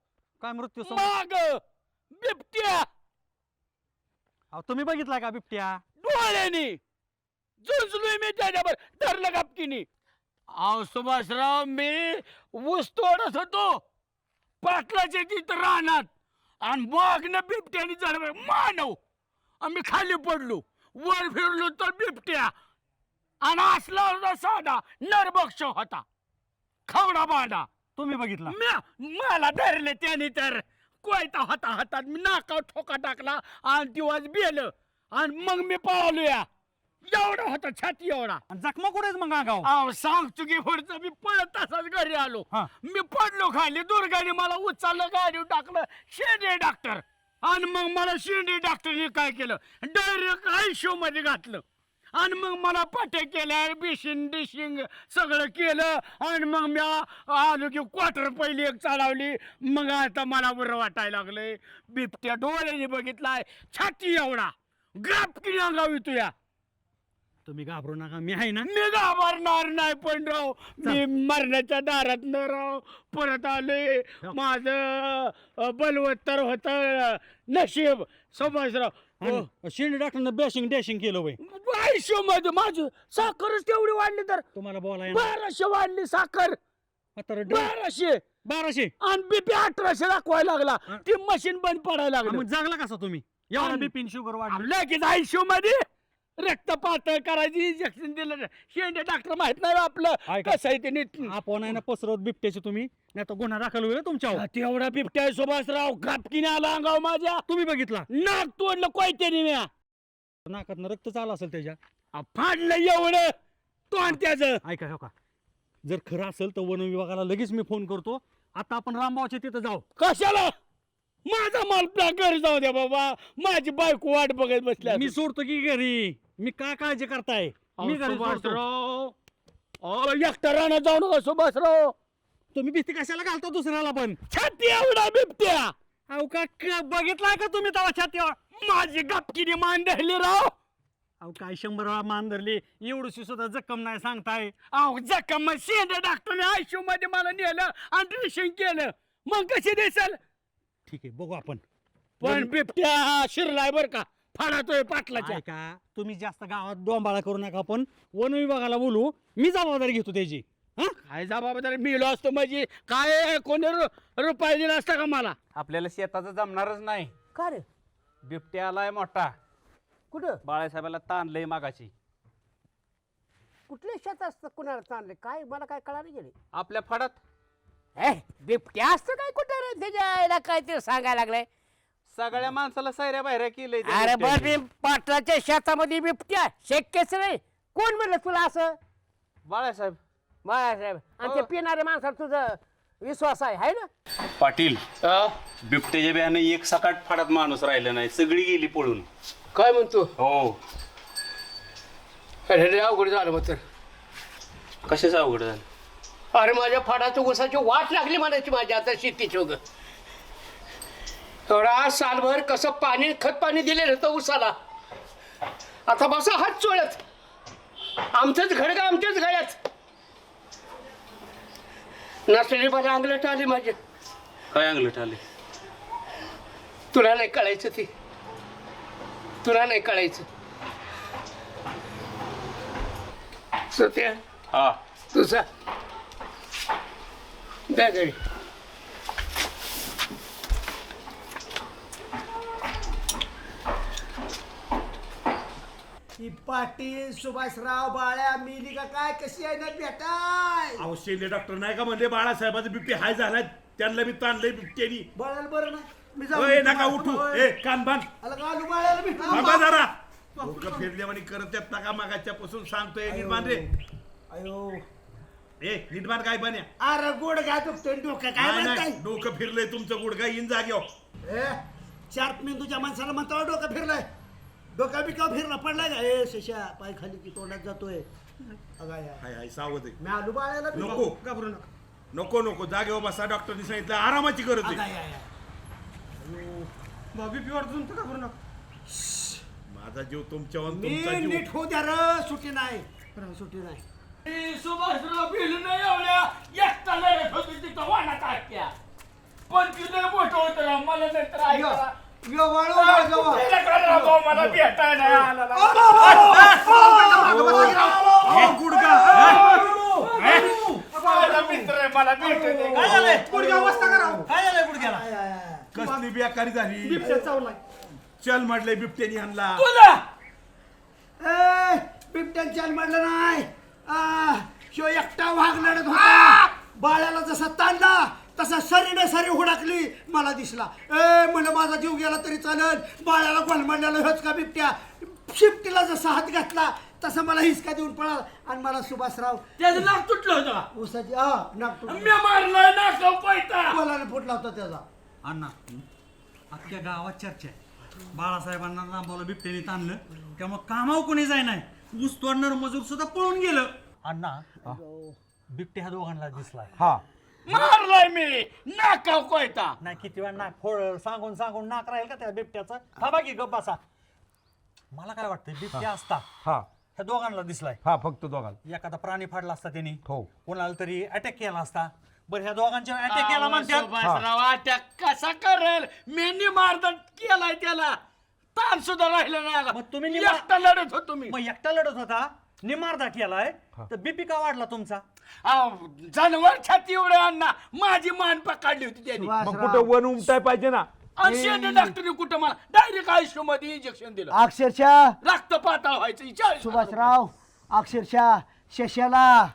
काय मृत्यू माग बिबट्या अहो तुम्ही बघितलाय का बिबट्या? डोळ्यानी झुंजलोय मी त्याच्यावर धरलं कापकीनी. अहो सुभाषराव मी ऊस तोडत होतो पाटलाच्या तिथं रानात आणि मागणं बिबट्याने जर मानव आम्ही खाली पडलो, वर फिरलो तर बिबट्या आणि असला होता साधा नरभक्ष होता खवडा बांडा. तुम्ही बघितला? मला धरले त्याने तर कोयता होता हातात, मी नाकावर ठोका टाकला आणि दिवस बेलं आणि मग मी पळालोया. एवढा होता छाती एवढा. जखमा कुठेच मग गाव? अहो सांगतो की पुढचं मी पळत तसाच घरी आलो. मी पडलो खाली, दुर्गाने मला उचललं गाडीवर टाकलं शेंडे डॉक्टर आणि मग मला शेंडे डॉक्टरने काय केलं डायरेक्ट आयसीयू मध्ये घातलं आणि मग मला पाट्या केल्या बिशिंग डिशिंग सगळं केलं आणि मग मी आलो की क्वार्टर पहिली एक चढवली. मग आता मला बरं वाटायला लागलंय. बिबट्या डोळ्याने बघितलाय छाती एवढा ग्राफ किती अंगावी तुया. तुम्ही घाबरू नका, मी आहे ना. मी घाबरणार नाही पण राव मी मरण्याच्या दारात न राव परत आले. माझं बलवत्तर होत नशीब सुभाषराव. शिंदे डॉक्टरनं बेशिंग डॅशिंग केलं वय. आयुष्य मध्ये माझं साखरच तेवढी वाढली तर तुम्हाला बोलाय 1200 वाढली साखर. 1200 1200 आणि बीपी 1800 दाखवायला लागला. ती मशीन बंद पडायला मग लागली. जगला कसा तुम्ही? एवढा बीपी शुगर वाढलं. लगेच आयुष्य मध्ये रक्त पातळ करायची इंजेक्शन दिलं. शेंडे डॉक्टर माहित नाही आपलं ऐका. कसं आहे ते नीट. आपण आहे ना पसरवत बिबट्याचे तुम्ही, नाही तर गुन्हा दाखल होईल तुमच्यावर. तेवढा बिबट्या आहे सुभाषराव घापकीने आला अंगाव माझ्या. तुम्ही बघितला? नाक तोडलं कोयत्याने म्या. नाकातनं रक्त चालू असेल त्याच्या. फाडलं एवढं तोंड त्याचं. ऐका हो का, जर खरं असेल तर वन विभागाला लगेच मी फोन करतो. आता आपण रामभाऊच्या तिथं जाऊ. कशाला माझा माल घरी जाऊ द्या बाबा. माझी बायको वाट बघत बसल्या. मी सोडतो की घरी. मी काय काळजी करताय? मी घरी सोडतो. सुभाषराव एकटा राहण्यात जाऊ नका सुभाषराव. तुम्ही भीती कशाला घालता दुसऱ्याला पण? छाती एवढा बिबट्या. अहो का बघितलाय का तुम्ही तेव्हा छातीवर? माझी गपकीने मान धरली राव. अहो काय 100 वेळा मान धरली, एवढीशी सुद्धा जखम नाही सांगताय. अहो जखम शेंडे डॉक्टरने आयसीयू मध्ये मला नेलं आणि ड्रेसिंग केलं. मग कशी दिसेल? ठीक आहे बघू आपण. पण बिबट्या शिरलाय बर का, फाडातोय पाटलाच्या. ऐका, तुम्ही जास्त गावात डोंबाळा करू नका. आपण वन विभागाला बोलू, मी जबाबदारी घेतो त्याची. काय जबाबदारी मिळलो असतो म्हणजे काय कोणी रुपये दिला असता का मला? आपल्याला शेताचं जमणारच नाही. का रे? बिबट्या आलाय मोठा. कुठं? बाळासाहेबाला ताणलंय मागाची. कुठल्या शेत असतं कुणाला चाललंय काय मला काय कळालं गेले आपल्या फडात बिबट्या असतं काय कुठं रे त्याच्या आईला काय ते सांगायला लागलंय सगळ्या माणसाला सैऱ्या बाहेर केलंय त्या अरे बरं बिबट्याने. मी पाटलाच्या शेतामध्ये बिबट्या शक्यच नाही कोण म्हणलं तुला असं बाळासाहेब बाळासाहेब आणि ते पिणारे माणसाला तुझं विश्वास आहे ना पाटील बिबट्याच्या बिहाने एक सकाट फाडात माणूस राहिला नाही सगळी गेली पळून. काय म्हणतो हो अरे अवघड झालं मग तर कशाच अवघड झालं. अरे माझ्या फाडाच्या ऊसाची वाट लागली म्हणायची माझ्या आता शेतीची वगैरे एवढा सालभर कसं पाणी खत पाणी दिलेलं होतं ऊसाला आता बसा हात चोळत आमचंच घडगं आमच्याच गळ्यात नसलेली मला अंगलट आली माझे काय अंगलट आले. तुला नाही कळायचं ती तुला नाही कळायचं सत्या हा तुझा द्या घरी ही पाटील सुभाषराव बाळ्या मिली का काय कशी आहे ना भेटाय अहो शेंडे डॉक्टर नाही का म्हणले बाळासाहेबाचा बिबटे हाय झाला त्यांना मी ताणलंय बिबट्यानी. बाळ्याला बरं ना मी ओय, नका उठू ए कान बांध आलू बाळ्याला थांबा भेट जरा डोकं फिरल्यावानी करत येत नका मागाच्या पासून सांगतोय नीट बांध रे. अयो ए नीट बांध काय बन्या. अरे गोड घात दुखतोय डोकं काय नाही, म्हणताय नाही, डोकं फिरलंय तुमचं गुडघा येईन जाग्यावर. ए चार मेंदूच्या माणसाला म्हणतो डोकं फिरलंय डोका बिका फिरला पडलाय का ए शेषा पाय खाली की तोंडात जातोय अगाय हाय हाय सावध आहे. मी आलू बाळ्याला भेट. नको. घाबरू नका नको नको जागेवर बसा डॉक्टरनी सांगितलं आरामाची गरज आहे. अगाय, अगाय. भाभी प्युअर तुमचं का करू नका माझा जीव तुमच्यावर मी तुमचा जीव नीट हो द्या र सुट्टी नाही सुट्टी नाही सुभाषराव बिल नाही एवढ्या एकटा लढत होती तिथं वानात आत्या पण तिथे मोठं होतं राव, मला नंतर ऐकला यो वाळू वाळ जावा. मला भेटाय नाही आला हे गुडघा माझा मित्र आहे, मला भेटत काय झालंय गुडघ्या अवस्था करा काय झालंय गुडघ्याला कसली बेकारी झाली. बिबट्या चावलाय चल म्हटलंय बिबट्यानी आणला. तुला ए बिबट्यान चाल म्हणलं नाही शिव एकटा वाघ लढत होता बाळ्याला जसा ताणला तसा सरीने सरी हुडाकली मला दिसला म्हणलं माझा जीव गेला तरी चालेल बाळ्याला गोलमडल्याला होच का बिबट्या शिफ्टीला जसा हात घातला तसा मला हिसका देऊन पळाला आणि मला सुभाषराव त्याचं नाक तुटलं होतं उसाची नाक मी मारलाय नाकाव पैता बोलायला फुटला होता त्याचा अण्णा अख्ख्या गावात चर्चा आहे बाळासाहेबांना रामभाऊला बिबट्याने ताणलं त्यामुळे कामाव कोणी जाय नाही ऊस तोडणार मजूर सुद्धा पळून गेलं. अण्णा बिबट्या ह्या दोघांना दिसलाय. हा मारलाय मी नाकाव पैता नाही किती वेळा नाक फोड सांगून सांगून नाक राहील का त्या बिबट्याचं. थांबा की गप्प बसा. मला काय वाटतं बिबट्या असता हा ह्या दोघांना दिसलाय हा फक्त दोघांना. एखादा प्राणी फाडला असता त्यांनी हो. कोणाला तरी अटॅक केला असता. बरं ह्या दोघांच्या अटॅक केला म्हणतात. सुभाषराव अटॅक कसा करेल मी मारदाट केलाय त्याला ताण सुद्धा राहिलं नाही मग तुम्ही मी एकटा लढत होतो मी मग एकटा लढत होता निमारदा केलाय तर बीपी का वाढला तुमचा. जनावर छाती एवढे अण्णा माझी मान पकडली होती त्यांनी मग कुठं वन उमटाय पाहिजे ना. आणि डॉक्टरने कुठं मला डायरेक्ट आयुष्य मध्ये इंजेक्शन दिलं अक्षरशः रक्त पातळ व्हायचं 40 सुभाषराव अक्षरशः शशाला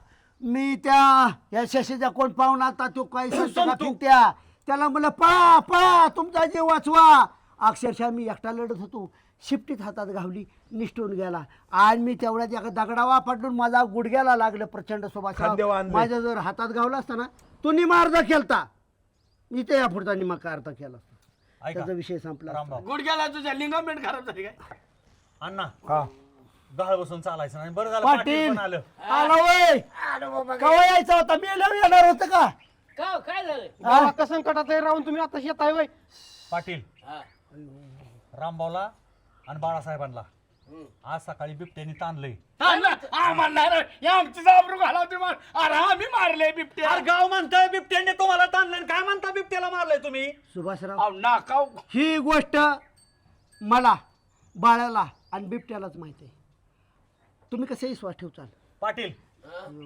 मी त्या या शशाच्या कोण पाहुणा आता तो काही सांगतो का फिरत्या त्याला म्हणलं पळा पळा तुमचा जीव वाचवा. अक्षरशः मी एकटा लढत होतो शिफ्टीत हातात घावली निष्ठून गेला आणि मी तेवढ्यात एका दगडावा फाटून माझा गुडघ्याला लागलं प्रचंड खांद्यावर सुभाषराव आणलं. माझ्या जर हातात घावला असता ना तो निमा अर्धा केलता मी ते या पुढचा निमा का अर्धा केला असता ऐका, त्याचा विषय संपला रामभाऊ. गुडघ्याला तुझ्या लिंगामेंट खराब झाली काय अण्णा हा गहाळ बसून चालायचं नाही. बरं झालं पाटील पण आलं. आला वय कवा यायचा होता मी येणार होतं का काय झालं गावात संकटात राहून तुम्ही आता शेत आहे वय पाटील रामभाऊला आणि बाळासाहेबांना आज सकाळी बिबट्याने ताणलंय. आमची जाबरू घालावते मार अरे आम्ही मारले बिबटे अरे गाव म्हणतंय बिबट्याने तुम्हाला ताणलं काय म्हणता बिबट्याला मारलंय तुम्ही. सुभाषराव नाकाव ही गोष्ट मला बाळाला आणि बिबट्यालाच माहिती आहे तुम्ही कसं विश्वास ठेवचाल पाटील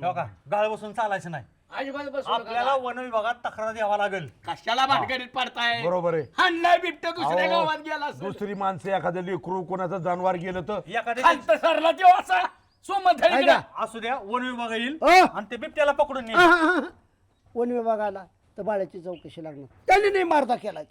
हो का गाळ बसून चालायचं नाही. अजिबात बसू आपल्याला वन विभागात तक्रार द्यावा लागेल. कशाला भानगडीत पडताय बरोबर आहे. हाणलाय बिबट्या दुसऱ्या अहो, गावात गेला असेल. दुसरी माणसं एखाद्या लेकरू कोणाचं जानवर गेलं तर एखाद्या खालतं सरला तेव्हा असा सोमन आहे का? असू द्या वन विभाग येईल अ? आणि ते बिबट्याला पकडून नेईल. वन विभागाला तर बाळ्याची चौकशी लागणार. त्यांनी नाही मारता केला.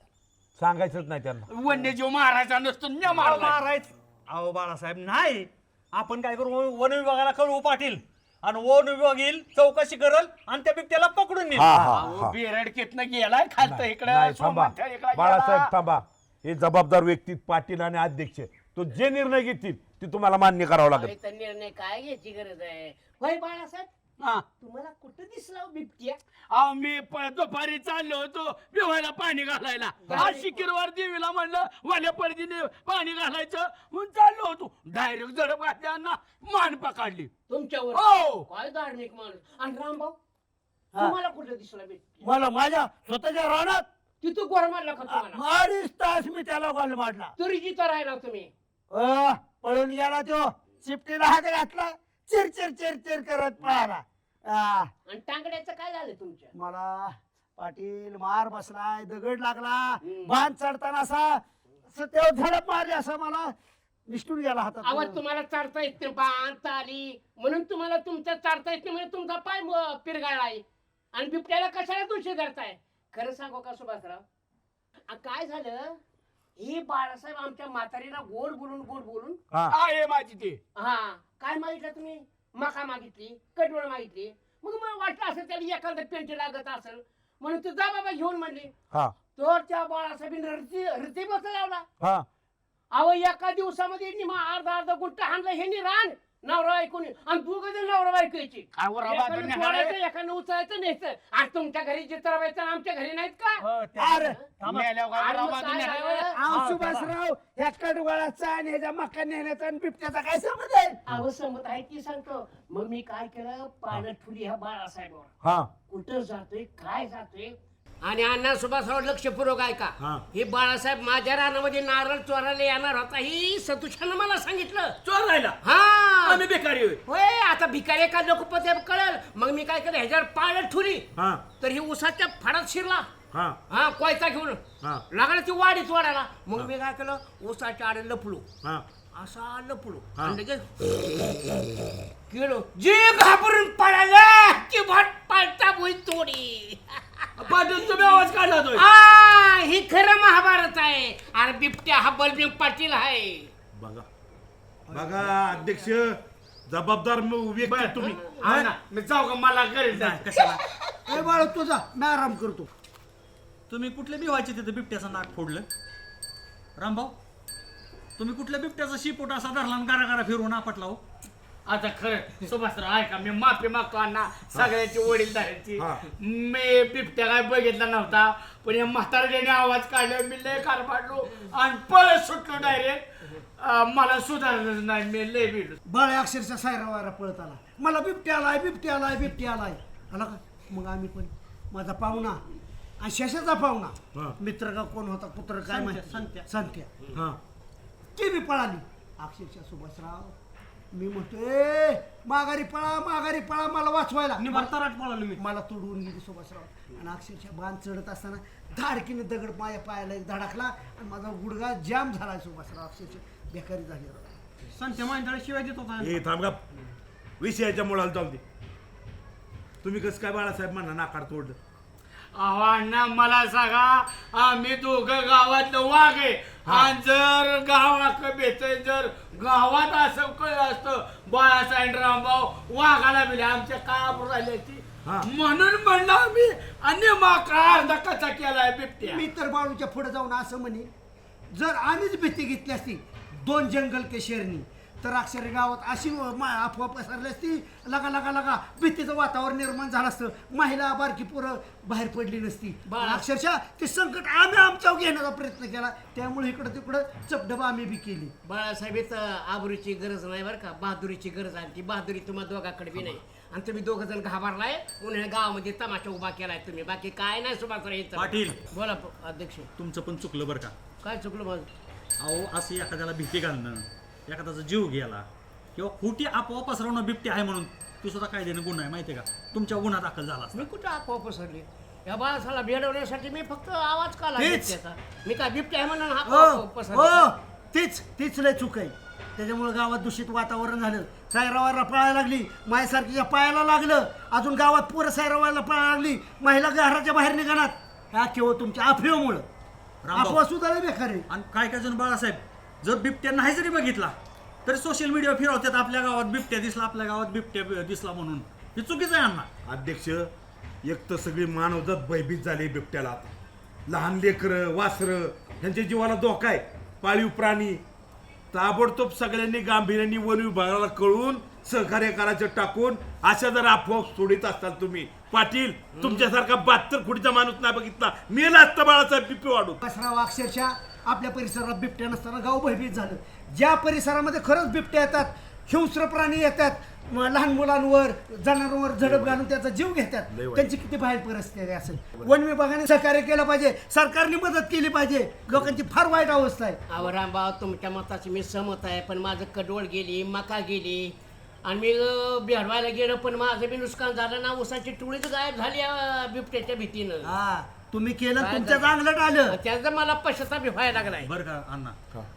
सांगायचंच नाही त्यांना. वन्यजीव मारायचा नसतो न मारला. मारायचं. अहो बाळासाहेब नाही, आपण काय करू, वन विभागाला कळवू पाटील आणि वन विभाग येईल, चौकशी करल आणि त्या बिबट्याला पकडून नेईल. अहो, बेरडकीतनं गेलाय खालतं इकडं नाही, थांबा सोमन इकडं बाळासाहेब गेला. थांबा. हे जबाबदार व्यक्ती पाटील आणि अध्यक्ष तो जे निर्णय घेतील ते तुम्हाला मान्य करावं लागेल. तर निर्णय काय घ्यायची गरज आहे होय बाळासाहेब? हा. तुम्हाला कुठं दिसला हो बिबट्या? अहो मी दुपारी चाललो होतो विवायला पाणी घालायला. आज शिकिरवार देवीला म्हणलं वाल्या पडदीने पाणी घालायचं म्हणून चाललो होतो. डायरेक्ट झडप घातल्या मान पकडली. तुमच्यावर हो. काय धार्मिक माणूस. आणि रामभाऊ तुम्हाला कुठं दिसला बिबट्या? मला माझ्या स्वतःच्या रानात तिथं गोर मारला का तुम्हाला? 2.5 तास मी त्याला गोल मारला. तरी जिथं राहिला तुम्ही. पळून गेला तो. चिपटीला हात घातला, चिर चिर चिर चिर करत पळाला. आणि टांगड्याचं काय झालं तुमच्या? मला पाटील मार बसलाय, दगड लागला, बांध चढताना असा तेव्हा झडप मारली, असं मला निष्ठून गेला हातात. आवाज तुम्हाला चालता येत नाही, बांध आली म्हणून तुम्हाला तुमच्या चालता येत नाही, म्हणजे तुमचा पाय पिरगाळलाय. आणि बिबट्याला कशाला दोषी धरताय? खरं सांगू का सुभाषराव, काय झालं, ही बाळासाहेब आमच्या म्हातारीला गोड बोलून आहे माझी ती. हा काय मागितलं तुम्ही? मका मागितली, कडवळ मागितली. मग मला वाटलं असेल त्याला एखादं पेंट लागत असेल म्हणून तू जा बाबा घेऊन म्हणली. तर त्या बाळासाहेबीने रती बस लावला. अहो एका दिवसामध्ये अर्धा गुंठा हाणला ह्यांनी रान नवरा ऐकून. आणि दोघं जण नवरा बायकोची. एकानं उचलायचं न्यायचं. आणि तुमच्या घरी चित्राबाईचं आमच्या घरी नाहीत का? सुभाषराव, ह्या कडवाळाचा आणि ह्याच्या मका नेण्याचा आणि बिबट्याचा काय संबंध आहे? अहो संमत आहे ती सांगतो. मग मी काय केलं, पाण्यात ठुली ह्या बाळासाहेबावर. कुठं जातोय, काय जातोय. आणि अण्णा सुभाषराव लक्षपूर्वक ऐका, हे बाळासाहेब माझ्या रानामध्ये नारळ चोरायला येणार होता, ही सतुशानं मला सांगितलं. चोरायला? हा आम्ही भिकारी होय. होय, आता भिकारी का लोकपती कळल. मग मी काय केलं, ह्याच्यावर पाण्यात ठुली. तर ही उसाच्या फाडात शिरला. हा कोयता घेऊन लागला ती वाडीत वाढायला. मग मी काय केलं, उसाच्या आड लपलो, असा लपलो आणि लगेच गेलो. जे घाबरून पडायला की भट पालता भुई तोडी. पाटील तुम्ही आवाज काढला होय. ही खरं महाभारत आहे. आणि बिबट्या हा बलबीर पाटील आहे. बघा बघा अध्यक्ष, जबाबदार व्यक्ती तुम्ही. मी जाऊ का, मला घरी जायचं. कशाला? ए बाळ तुझा मी आराम करतो. तुम्ही कुठल्या बिवायचे तिथे बिबट्याचं नाक फोडलं? रामभाऊ, तुम्ही कुठल्या बिबट्याचा शिपोट असा धरला आणि गारा फिरवून आपटला हो? आता खरं सुभाषराव ऐका, मी माफी मागतो अण्णा सगळ्याची वडीलधाऱ्याची. मी बिबट्या काय बघितला नव्हता, पण या म्हातारड्याने आवाज काढला, मी लय कार पाडलो आणि पळत सुटलो डायरेक्ट. मला सुधारलंच नाही, मी लय भिडलो. बाळ अक्षरशः सायरा वायरा पळत आला. मला बिबट्या आलाय, बिबट्या आलाय, बिबट्या आलाय आला का. मग आम्ही पण, माझा पाहुणा आणि शेषाचा पाहुणा, मित्र का कोण होता, पुत्र काय माहिती, संत्या, ती बी पळाली. अक्षरशः सुभाषराव, मी म्हणतोय माघारी पळा मला वाचवायला. पळालो मी. मला तोडवून गेली सुभाषराव. आणि अक्षरशः बांध चढत असताना धाडकीने दगड माझ्या पायाला एक धडकला आणि माझा गुडघा जाम झाला सुभाषराव. अक्षरशः बेकारी झाली. संत्या माहिती शिवाय देतो का? हे थांबा, विषयाच्या मुळाला जाऊ दे. तुम्ही कसं काय बाळासाहेब म्हणा नाकार तोडलं? अहो अण्णा मला सांगा, आम्ही दोघं गावातलं वाघ आहे. आणि जर गावाक भेटय, जर गावात असं कळलं असतं बाळासाहेब रामभाऊ वाघाला मिळे, आमच्या काबू राहिली ती. म्हणून म्हणलं आम्ही आणि माका अर्धा कसा केलाय बिबट्या. मी तर बाळूच्या पुढे जाऊन असं म्हणे, जर आम्हीच भीती घेतली असती 2 जंगल केशरनी, तर अक्षर गावात अशी अफवा पसरली असती, लगा भीतीचं वातावरण निर्माण झालं असतं. महिला बारकी पोरं बाहेर पडली नसती. अक्षरशः ते संकट आम्ही आमच्यावर घेण्याचा प्रयत्न केला. त्यामुळे इकडं तिकडं चपडबा आम्ही बी केली. बाळासाहेब आबरूची गरज नाही बरं का, बहादुरीची गरज आहे. ती बहादुरी तुम्हाला दोघांकडे बी नाही. आणि तुम्ही दोघं जण घाबरलाय, उन्हाळ्या गावामध्ये तमाशा उभा केलाय तुम्ही, बाकी काय नाही. सुभाषराव पाटील, बोला अध्यक्ष. तुमचं पण चुकलं बरं का. काय चुकलं माझं? अहो असं एखाद्याला भीती घालणं, एखाद्याचा जीव गेला किंवा खोटी अफवा पसरवणं बिबटी आहे म्हणून ती सुद्धा कायद्याने गुन्हा आहे, माहिती आहे का. तुमच्या गुन्हा दाखल झाला. मी कुठं अफवा पसरली? या बाळासाला भेडवण्यासाठी मी फक्त आवाज काढला. मी काय बिबट्या आहे म्हणून तीच लय चूक आहे. त्याच्यामुळं गावात दूषित वातावरण झालं. सायरावायला पळायला लागली, माझ्यासारखीच्या पायाला लागलं. अजून गावात पोरं सायरावायला पळायला लागली, महिला घराच्या बाहेर निघणार. ह्या केवळ तुमच्या अफवेमुळं. अफवा सुद्धा लय बेकार आहे. आणि काय काय जण बाळासाहेब जर बिबट्या नाही जरी बघितला तरी सोशल मीडिया फिरवतात आपल्या गावात बिबट्या दिसला, आपल्या गावात बिबट्या दिसला म्हणून. हे चुकीचं आहे अण्णा. अध्यक्ष, एक तर सगळी मानवजात भयभीत झाली बिबट्याला. लहान लेकरं वासरं ह्यांच्या जीवाला धोका आहे. पाळीव प्राणी ताबडतोब सगळ्यांनी गांभीर्याने वन विभागाला कळून सहकार्य करायचं टाकून. अशा जर अफवा सोडित असताल तुम्ही, पाटील तुमच्यासारखा 72 कोटीचा माणूस नाही बघितला, मेला असता बाळासाहेब बीपी वाढून. बसराव अक्षरशः आपल्या परिसरात बिबट्या नसताना गाव भयभीत झालं. ज्या परिसरामध्ये खरंच बिबट्या येतात, हिंस्र प्राणी येतात, लहान मुलांवर जनावरांवर झडप घालून त्याचा जीव घेतात, त्यांची किती वाईट परिस्थिती असेल. वन विभागाने सहकार्य केलं पाहिजे, सरकारने मदत केली पाहिजे. लोकांची फार वाईट अवस्था आहे. अहो रामभाऊ, तुमच्या मताची मी सहमत आहे, पण माझं कडवळ गेली, मका गेली आणि मी भेडवायला गेलो, पण माझं बी नुकसान झालं ना. ऊसाची टोळीच गायब झाली बिबट्याच्या भीतीनं. हा, तुम्ही केलं, तुमच्या चांगलं आलं. त्याचा मला पश्चाताप व्हायला लागलाय. बरं का अण्णा,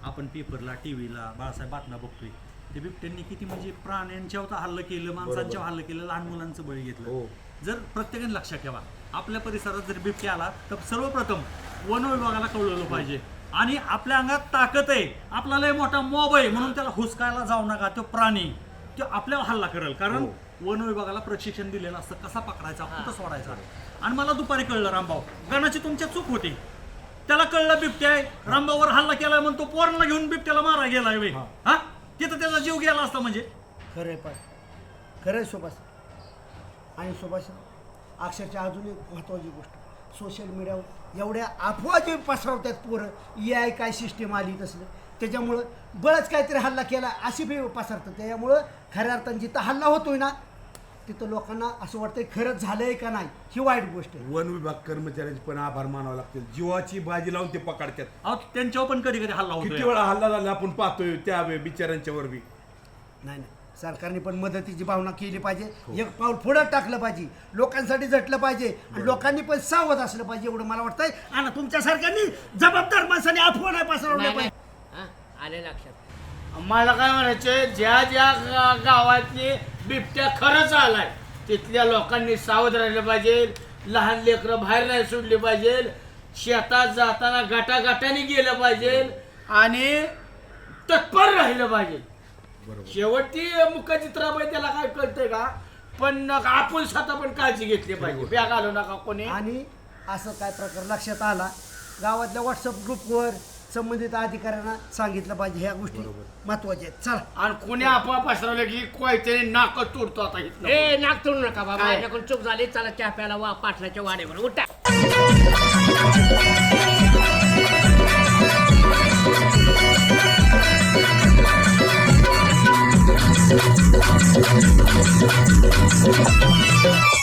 आपण पेपरला टीव्हीला बाळासाहेब बातम्या बघतोय, ते बिबट्यांनी किती म्हणजे प्राण्यांच्यावर हल्लं केलं, माणसांच्यावर हल्लं केलं, लहान मुलांचं बळी घेतलं. जर प्रत्येकाने लक्षात ठेवा, आपल्या परिसरात जर बिबट्या आला तर सर्वप्रथम वन विभागाला कळवलं पाहिजे. आणि आपल्या अंगात ताकद आहे, आपला लय मोठा मॉब आहे म्हणून त्याला हुसकायला जाऊ नका. तो प्राणी तो आपल्यावर हल्ला करेल, कारण वन विभागाला प्रशिक्षण दिलेलं असतं कसा पकडायचा, कुठं सोडायचा. आणि मला दुपारी कळलं रामभाऊ, गणाची तुमच्या चूक होती. त्याला कळलं बिबट्या आहे, रामभाऊवर हल्ला केलाय म्हणून तो पोरांना घेऊन बिबट्याला मारा गेलाय वे. हा, तिथं त्याचा जीव गेला असता म्हणजे. खरंय, पण खरंय सुभाष. आणि सुभाष, अक्षरशः अजून एक महत्त्वाची गोष्ट, सोशल मीडियावर एवढ्या अफवा जे पसरवतात पोरं, AI काय सिस्टीम आली तसलं, त्याच्यामुळं बळच काहीतरी हल्ला केला अशी बी पसरतं. त्याच्यामुळं खऱ्या अर्थाने जिथं हल्ला होतोय ना, तिथं लोकांना असं वाटतंय खरंच झालंय का नाही, ही वाईट गोष्ट आहे. वन विभाग कर्मचाऱ्यांचे पण आभार मानावे लागतील. जीवाची बाजी लावून ते पकडतात. अहो, त्यांच्यावर पण कधी कधी हल्ला किती होतो. वेळा हल्ला झाला आपण पाहतोय त्या बिचाऱ्यांच्यावर बी. नाही, सरकारने पण मदतीची भावना केली पाहिजे. एक पाऊल पुढं टाकलं पाहिजे, लोकांसाठी झटलं पाहिजे, आणि लोकांनी पण सावध असलं पाहिजे, एवढं मला वाटतंय. आणि तुमच्यासारख्यांनी जबाबदार माणसाने अफवा नाही पसरवल्या पाहिजे. आले लक्षात. मला काय म्हणायचंय, ज्या ज्या गावातली बिबट्या खरंच आलाय तिथल्या लोकांनी सावध राहिलं पाहिजे. लहान लेकरं बाहेर नाही सोडली पाहिजे, शेतात जाताना गाटागाटाने गेलं पाहिजे आणि तत्पर राहिलं पाहिजे. शेवटी मुखचित्राबाई त्याला काय कळतंय का, पण आपण स्वतः पण काळजी घेतली पाहिजे. बॅग घालू नका कोणी. आणि असं काय प्रकार लक्षात आला, गावातल्या व्हॉट्सअप ग्रुपवर संबंधित अधिकाऱ्यांना सांगितलं पाहिजे. ह्या गोष्टी महत्वाच्या आहेत. चला, आणि कोणी आपोआप पसरवलं की कोयत्याने नाक तोडतो. आता हे नाक तोडू नका बाबा, माझ्याकडून चूक झाली. चला चहा प्यायला वा पाटलाच्या वाड्यावर उठा. We'll be right back.